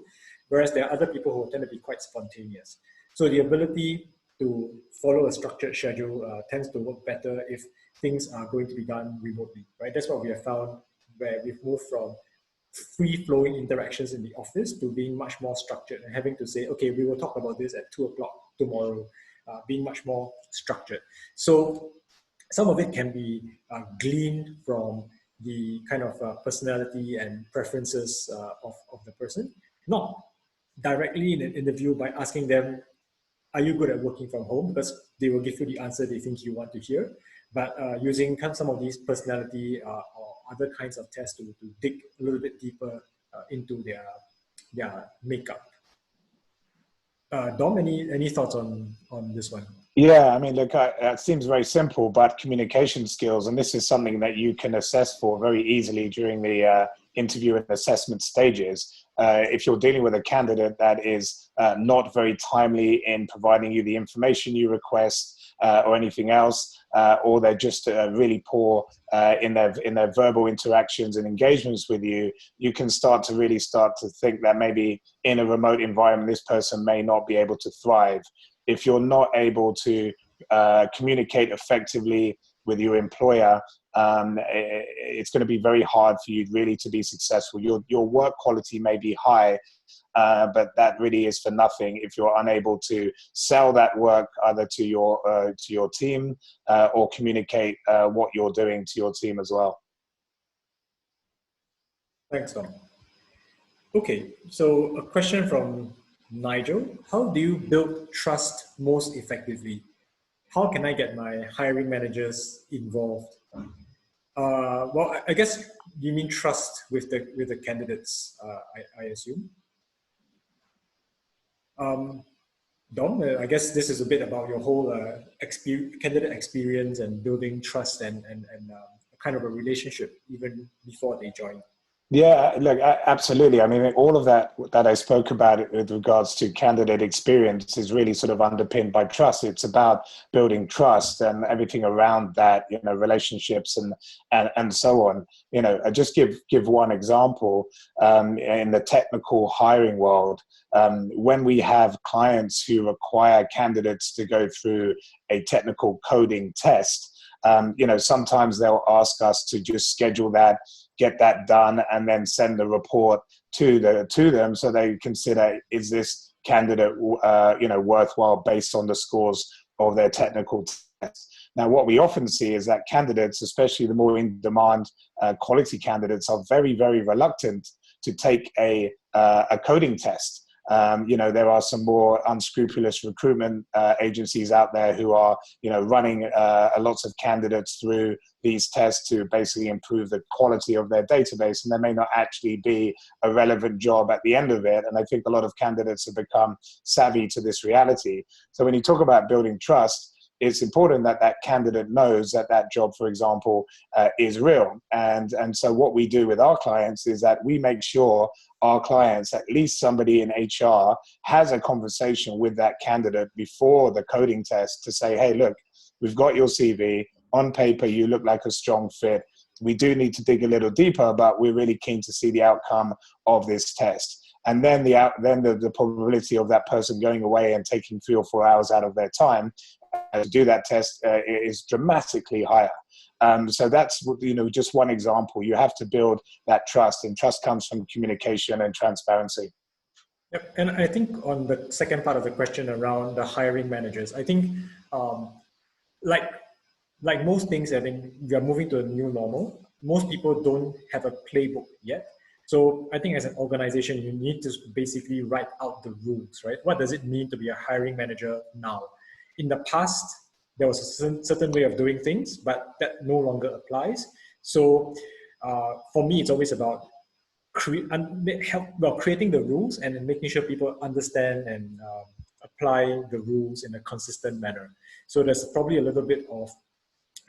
Whereas there are other people who tend to be quite spontaneous. So the ability to follow a structured schedule tends to work better if things are going to be done remotely, right? That's what we have found, where we've moved from free-flowing interactions in the office to being much more structured and having to say, okay, we will talk about this at 2 o'clock tomorrow, being much more structured. So some of it can be gleaned from the kind of personality and preferences of the person, not directly in an interview by asking them, are you good at working from home? Because they will give you the answer they think you want to hear. But using some of these personality or other kinds of tests to dig a little bit deeper into their makeup. Dom, any thoughts on this one? Yeah, I mean, look, it seems very simple, but communication skills, and this is something that you can assess for very easily during the interview and assessment stages. If you're dealing with a candidate that is not very timely in providing you the information you request or anything else, or they're just really poor in their verbal interactions and engagements with you, you can start to think that maybe in a remote environment, this person may not be able to thrive. If you're not able to communicate effectively with your employer, it's going to be very hard for you really to be successful. Your work quality may be high, but that really is for nothing if you're unable to sell that work either to your team or communicate what you're doing to your team as well. Thanks, Tom. Okay, so a question from Nigel. How do you build trust most effectively? How can I get my hiring managers involved? Well, I guess you mean trust with the candidates, I assume. Dom, I guess this is a bit about your whole candidate experience and building trust and kind of a relationship even before they join. Yeah, look, absolutely. I mean, all of that I spoke about with regards to candidate experience is really sort of underpinned by trust. It's about building trust and everything around that, relationships and so on. I just give one example in the technical hiring world. When we have clients who require candidates to go through a technical coding test, sometimes they'll ask us to just schedule that, get that done, and then send the report to them so they consider, is this candidate worthwhile based on the scores of their technical test. Now, what we often see is that candidates, especially the more in-demand quality candidates, are very, very reluctant to take a coding test. There are some more unscrupulous recruitment agencies out there who are, running lots of candidates through these tests to basically improve the quality of their database, and there may not actually be a relevant job at the end of it. And I think a lot of candidates have become savvy to this reality. So when you talk about building trust, it's important that that candidate knows that that job, for example, is real. And so what we do with our clients is that we make sure our clients, at least somebody in HR, has a conversation with that candidate before the coding test to say, hey, look, we've got your CV. On paper, you look like a strong fit. We do need to dig a little deeper, but we're really keen to see the outcome of this test. And then the probability of that person going away and taking 3 or 4 hours out of their time to do that test is dramatically higher. So that's just one example. You have to build that trust, and trust comes from communication and transparency. Yep. And I think on the second part of the question around the hiring managers, I think like most things, I think we are moving to a new normal. Most people don't have a playbook yet. So I think as an organization, you need to basically write out the rules, right? What does it mean to be a hiring manager now? In the past, there was a certain way of doing things, but that no longer applies. So for me, it's always about creating the rules and making sure people understand and apply the rules in a consistent manner. So there's probably a little bit of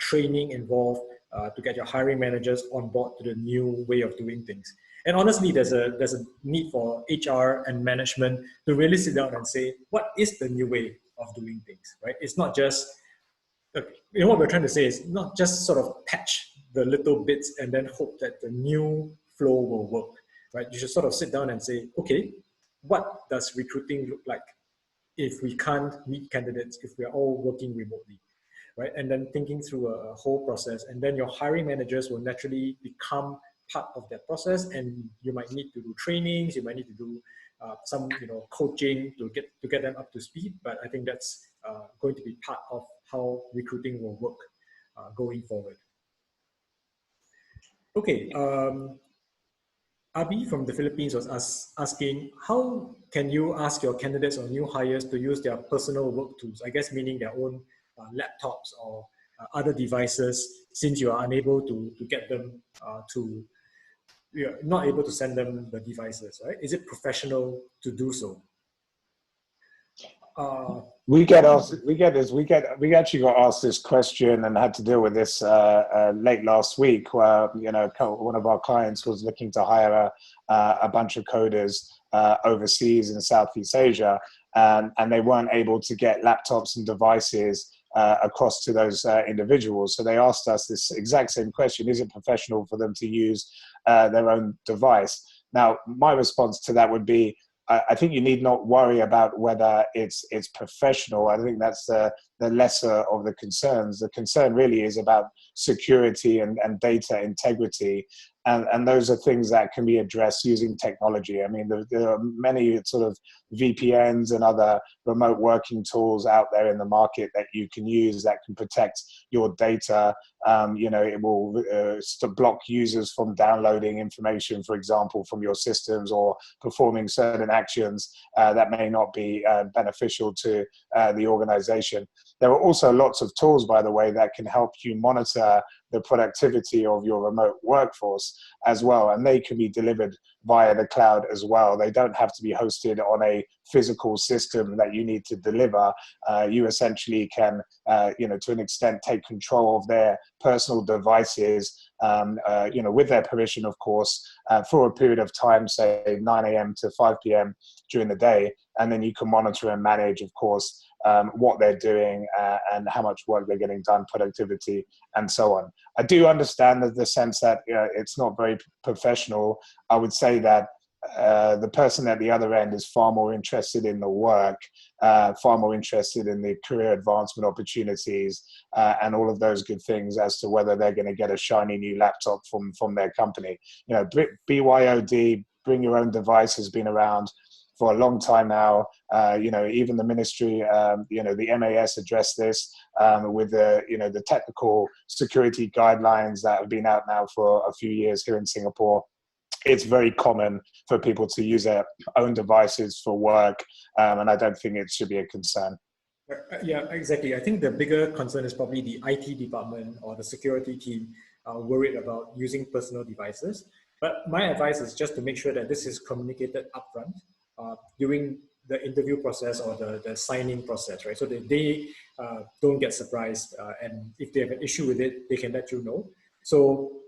training involved to get your hiring managers on board to the new way of doing things. And honestly, there's a need for HR and management to really sit down and say, what is the new way of doing things, right? It's not just, what we're trying to say is not just sort of patch the little bits and then hope that the new flow will work, right? You should sort of sit down and say, okay, what does recruiting look like if we can't meet candidates, if we're all working remotely? Right? And then thinking through a whole process, and then your hiring managers will naturally become part of that process, and you might need to do trainings, you might need to do some coaching to get them up to speed. But I think that's going to be part of how recruiting will work going forward. Okay, Abi from the Philippines was asking, how can you ask your candidates or new hires to use their personal work tools? I guess meaning their own laptops or other devices, since you are unable to get them you're not able to send them the devices, right? Is it professional to do so? We actually got asked this question and had to deal with this late last week, where one of our clients was looking to hire a bunch of coders overseas in Southeast Asia, and they weren't able to get laptops and devices across to those individuals. So they asked us this exact same question: is it professional for them to use their own device? Now, my response to that would be, I think you need not worry about whether it's professional. I think that's the lesser of the concerns. The concern really is about security and data integrity. And those are things that can be addressed using technology. I mean, there are many sort of VPNs and other remote working tools out there in the market that you can use that can protect your data. It will block users from downloading information, for example, from your systems, or performing certain actions that may not be beneficial to the organization. There are also lots of tools, by the way, that can help you monitor the productivity of your remote workforce as well. And they can be delivered via the cloud as well. They don't have to be hosted on a physical system that you need to deliver. You essentially can, to an extent, take control of their personal devices, with their permission, of course, for a period of time, say 9 a.m. to 5 p.m. during the day. And then you can monitor and manage, of course, what they're doing and how much work they're getting done, productivity, and so on. I do understand that the sense that it's not very professional. I would say that the person at the other end is far more interested in the work, far more interested in the career advancement opportunities, and all of those good things as to whether they're going to get a shiny new laptop from their company. BYOD, bring your own device, has been around for a long time now. Even the ministry, the MAS addressed this with the technical security guidelines that have been out now for a few years here in Singapore. It's very common for people to use their own devices for work, and I don't think it should be a concern. Yeah, exactly. I think the bigger concern is probably the IT department or the security team worried about using personal devices. But my advice is just to make sure that this is communicated upfront during the interview process or the signing process, right? So that they don't get surprised, and if they have an issue with it, they can let you know. So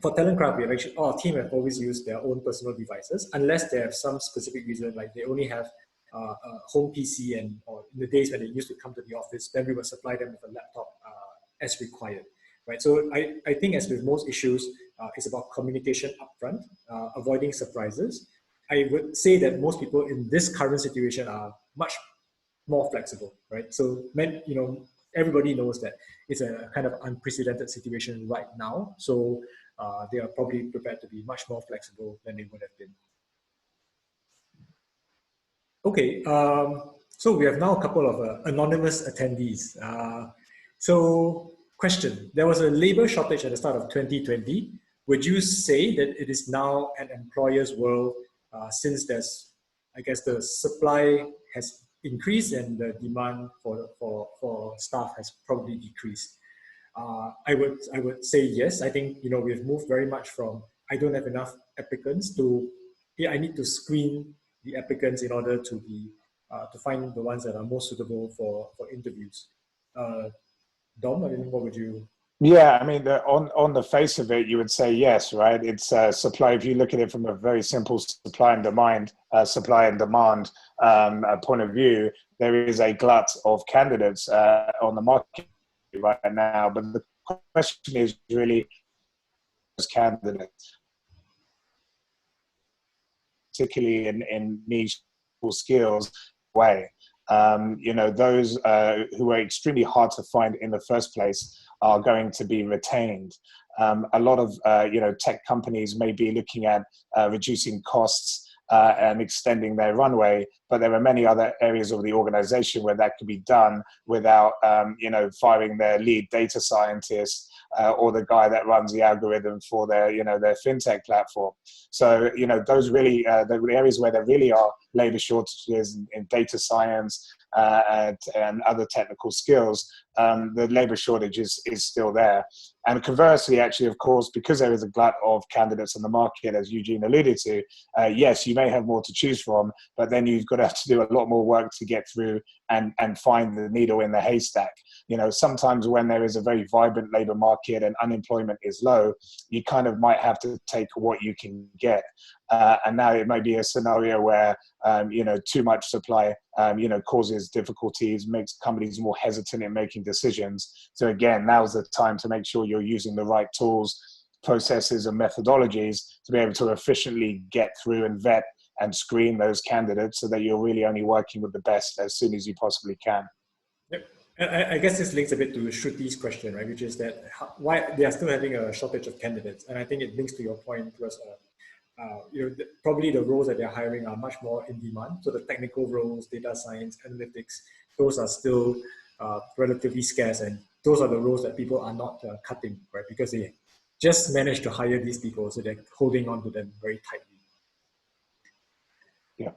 for Talentcraft, our team have always used their own personal devices, unless they have some specific reason, like they only have a home PC, or in the days when they used to come to the office, then we would supply them with a laptop as required, right? So I think, as with most issues, it's about communication upfront, avoiding surprises. I would say that most people in this current situation are much more flexible, right? So, everybody knows that it's a kind of unprecedented situation right now. So they are probably prepared to be much more flexible than they would have been. Okay, so we have now a couple of anonymous attendees. So question, there was a labor shortage at the start of 2020. Would you say that it is now an employer's world since there's, I guess, the supply has increased and the demand for staff has probably decreased? I would say yes. I think we've moved very much from I don't have enough applicants to I need to screen the applicants in order to be to find the ones that are most suitable for interviews. Dom, I mean, what would you? Yeah, I mean, on the face of it, you would say yes, right? It's supply. If you look at it from a very simple supply and demand point of view, there is a glut of candidates on the market right now. But the question is really those candidates, particularly in niche skills way. Those who are extremely hard to find in the first place are going to be retained. A lot of tech companies may be looking at reducing costs and extending their runway, but there are many other areas of the organization where that could be done without firing their lead data scientist or the guy that runs the algorithm for their fintech platform. So those really the areas where there really are labor shortages in data science and other technical skills, the labor shortage is still there. And conversely, actually, of course, because there is a glut of candidates in the market, as Eugene alluded to, yes, you may have more to choose from, but then you've got to have to do a lot more work to get through and find the needle in the haystack. Sometimes when there is a very vibrant labor market and unemployment is low, you kind of might have to take what you can get. And now it may be a scenario where, too much supply, causes difficulties, makes companies more hesitant in making decisions. So again, now's the time to make sure you're using the right tools, processes, and methodologies to be able to efficiently get through and vet and screen those candidates so that you're really only working with the best as soon as you possibly can. Yep. I guess this links a bit to Shruti's question, right? Which is that why they are still having a shortage of candidates. And I think it links to your point towards probably the roles that they're hiring are much more in demand. So the technical roles, data science, analytics, those are still relatively scarce, and those are the roles that people are not cutting, right? Because they just managed to hire these people, so they're holding on to them very tightly. Yeah.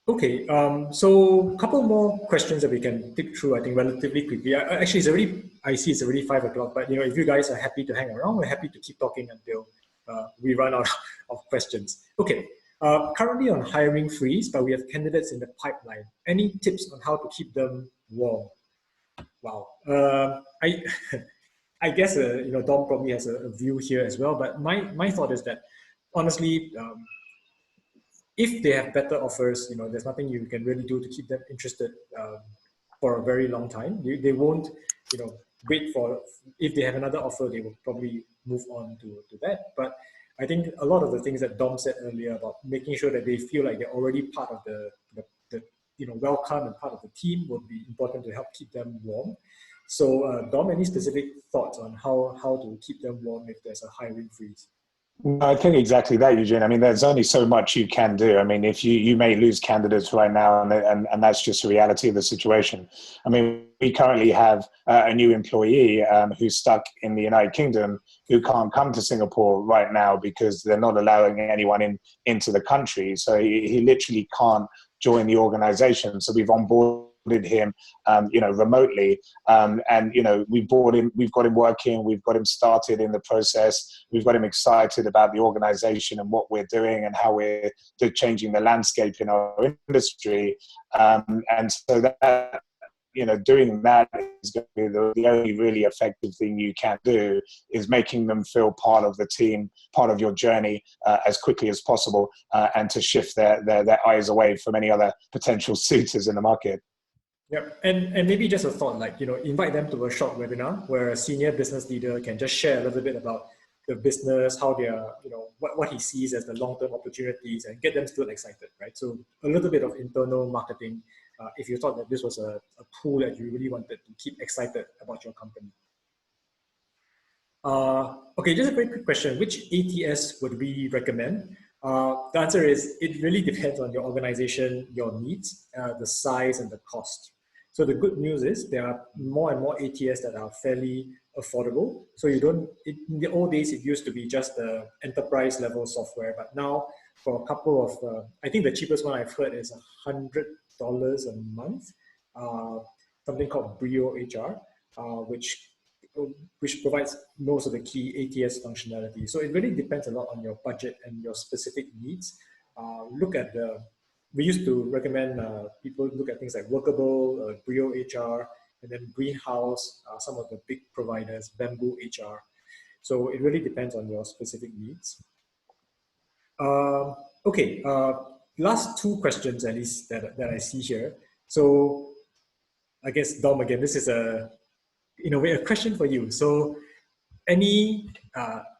Okay, so a couple more questions that we can tick through, I think, relatively quickly. Actually, I see it's already 5 o'clock, but if you guys are happy to hang around, we're happy to keep talking until we run out of questions. Okay, currently on hiring freeze, but we have candidates in the pipeline. Any tips on how to keep them warm? Wow. I I guess Dom probably has a view here as well, but my thought is that honestly, if they have better offers, there's nothing you can really do to keep them interested for a very long time. They won't, wait for, if they have another offer, they will probably move on to that. But I think a lot of the things that Dom said earlier about making sure that they feel like they're already part of the welcome and part of the team would be important to help keep them warm. So Dom, any specific thoughts on how to keep them warm if there's a hiring freeze? No, I think exactly that, Eugene. I mean, there's only so much you can do. I mean, if you may lose candidates right now, and that's just the reality of the situation. I mean, we currently have a new employee who's stuck in the United Kingdom who can't come to Singapore right now because they're not allowing anyone into the country. So he literally can't join the organization. So we've onboarded him, remotely, and we've got him working, we've got him started in the process, we've got him excited about the organization and what we're doing and how we're changing the landscape in our industry, and so that doing that is going to be the only really effective thing you can do, is making them feel part of the team, part of your journey as quickly as possible, and to shift their eyes away from any other potential suitors in the market. Yep. And maybe just a thought, invite them to a short webinar where a senior business leader can just share a little bit about the business, how they are, what he sees as the long-term opportunities, and get them still excited, right? So a little bit of internal marketing, if you thought that this was a pool that you really wanted to keep excited about your company. Okay, just a very quick question. Which ATS would we recommend? The answer is, it really depends on your organization, your needs, the size, and the cost. So the good news is there are more and more ATS that are fairly affordable. So in the old days, it used to be just the enterprise level software, but now for a couple of, I think the cheapest one I've heard is $100 a month, something called Brio HR, which provides most of the key ATS functionality. So it really depends a lot on your budget and your specific needs. We used to recommend people look at things like Workable, Brio HR, and then Greenhouse, some of the big providers, Bamboo HR. So it really depends on your specific needs. Okay, last two questions at least that I see here. So I guess, Dom, again, this is in a way a question for you. So any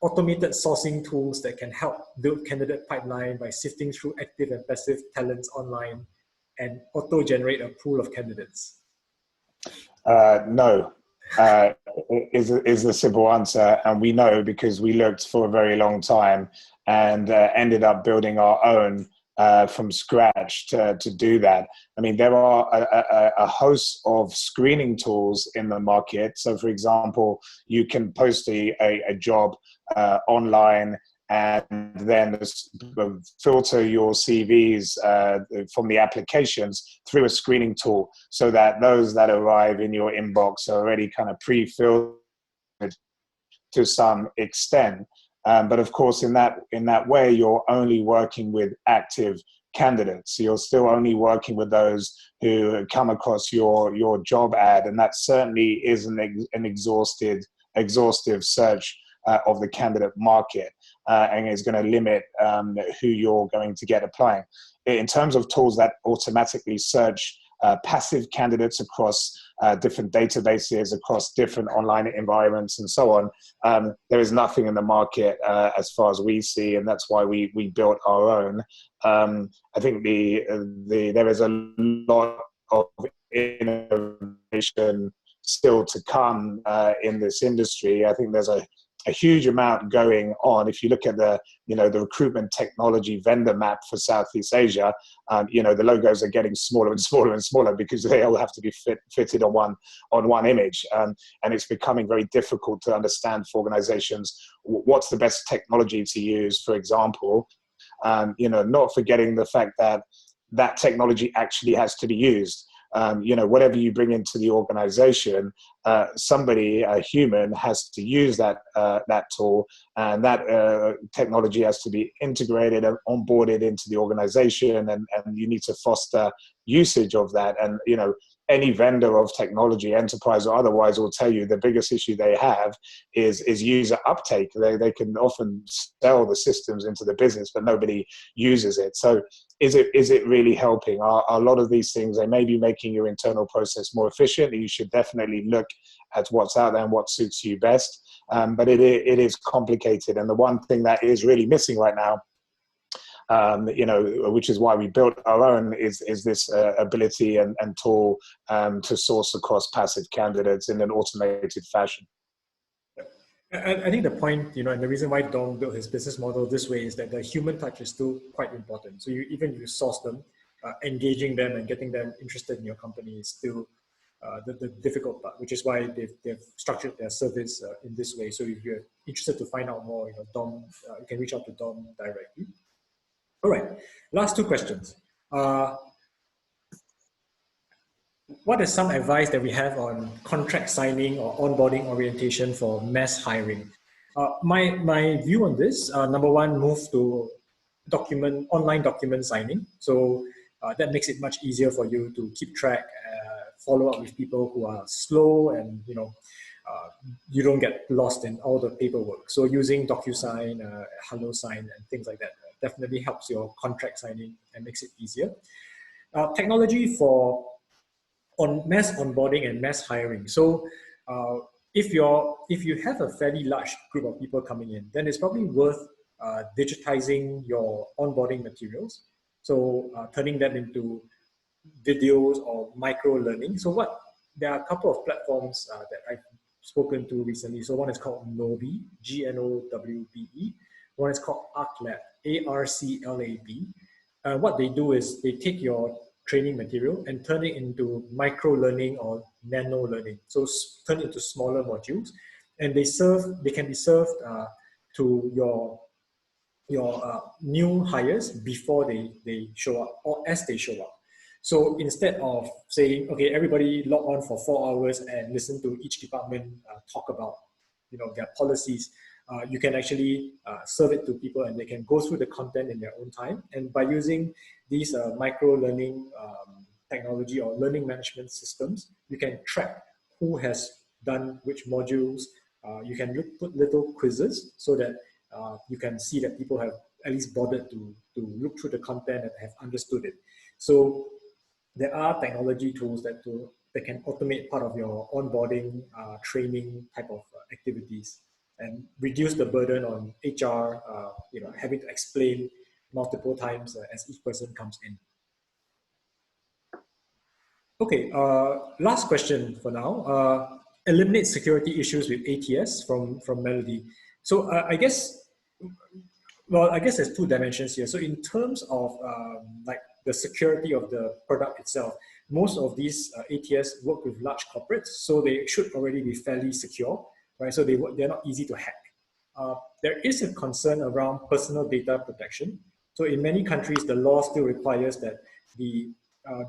automated sourcing tools that can help build candidate pipeline by sifting through active and passive talents online and auto-generate a pool of candidates? No, is the simple answer. And we know because we looked for a very long time and ended up building our own from scratch to do that. I mean, there are a host of screening tools in the market. So, for example, you can post a job online and then filter your CVs from the applications through a screening tool, so that those that arrive in your inbox are already kind of pre-filtered to some extent. But of course, in that way, you're only working with active candidates. So you're still only working with those who come across your job ad, and that certainly isn't an exhaustive search of the candidate market, and is going to limit who you're going to get applying. In terms of tools that automatically search passive candidates across different databases, across different online environments, and so on, there is nothing in the market as far as we see, and that's why we built our own. I think there is a lot of innovation still to come in this industry. I think there's a huge amount going on. If you look at the recruitment technology vendor map for Southeast Asia, the logos are getting smaller and smaller and smaller because they all have to be fitted on one image, and it's becoming very difficult to understand for organizations what's the best technology to use. For example, not forgetting the fact that that technology actually has to be used. You know, whatever you bring into the organization, somebody, a human, has to use that tool, and that technology has to be integrated and onboarded into the organization, and you need to foster usage of that. And, you know, any vendor of technology, enterprise or otherwise, will tell you the biggest issue they have is user uptake. They can often sell the systems into the business, but nobody uses it. So is it really helping? Are a lot of these things, they may be making your internal process more efficient. You should definitely look at what's out there and what suits you best. But it is complicated. And the one thing that is really missing right now, you know, which is why we built our own, is this ability and tool to source across passive candidates in an automated fashion. I think the point, you know, and the reason why Dom built his business model this way is that the human touch is still quite important. So even you source them, engaging them and getting them interested in your company is still the difficult part, which is why they've structured their service in this way. So if you're interested to find out more, you know, Dom, you can reach out to Dom directly. All right, last two questions. What is some advice that we have on contract signing or onboarding orientation for mass hiring? My view on this, number one, move to online document signing. So that makes it much easier for you to keep track, follow up with people who are slow, and, you know, you don't get lost in all the paperwork. So using DocuSign, HelloSign, and things like that definitely helps your contract signing and makes it easier. Technology for mass onboarding and mass hiring. So if you have a fairly large group of people coming in, then it's probably worth digitizing your onboarding materials. So turning them into videos or micro learning. So there are a couple of platforms that I've spoken to recently. So one is called Nobe, Gnowbe. One is called ArcLab, ARCLAB. What they do is they take your training material and turn it into micro learning or nano learning. So turn it into smaller modules, and they can be served to your new hires before they show up or as they show up. So instead of saying, okay, everybody log on for 4 hours and listen to each department talk about, you know, their policies, you can actually serve it to people, and they can go through the content in their own time. And by using these micro learning technology or learning management systems, you can track who has done which modules. You can put little quizzes so that you can see that people have at least bothered to look through the content and have understood it. So there are technology tools that can automate part of your onboarding, training type of activities, and reduce the burden on HR, you know, having to explain multiple times as each person comes in. Okay, last question for now. Eliminate security issues with ATS from Melody. So I guess there's two dimensions here. So in terms of like the security of the product itself, most of these ATS work with large corporates, so they should already be fairly secure, right? So they're not easy to hack. There is a concern around personal data protection. So in many countries, the law still requires that the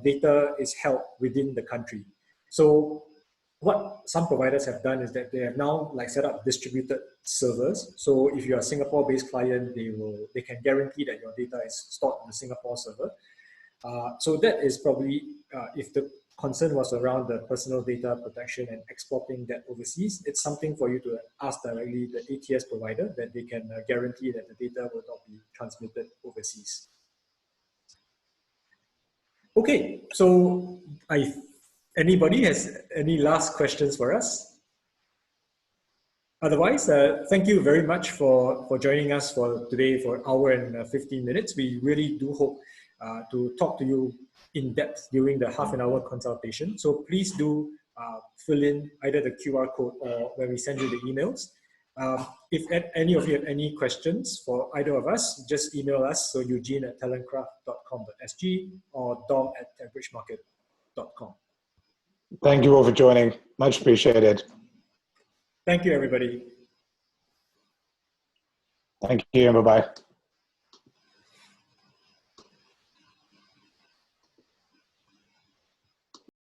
data is held within the country. So what some providers have done is that they have now like set up distributed servers. So if you're a Singapore-based client, they can guarantee that your data is stored on the Singapore server. So that is probably, if the concern was around the personal data protection and exporting that overseas, it's something for you to ask directly the ATS provider, that they can guarantee that the data will not be transmitted overseas. Okay, so anybody has any last questions for us? Otherwise, thank you very much for joining us for today for an hour and 15 minutes. We really do hope to talk to you in depth during the half-an-hour consultation. So please do fill in either the QR code or when we send you the emails. If any of you have any questions for either of us, just email us. So eugene@talentcraft.com.sg or dom@techbridgemarket.com. Thank you all for joining. Much appreciated. Thank you, everybody. Thank you, and bye-bye.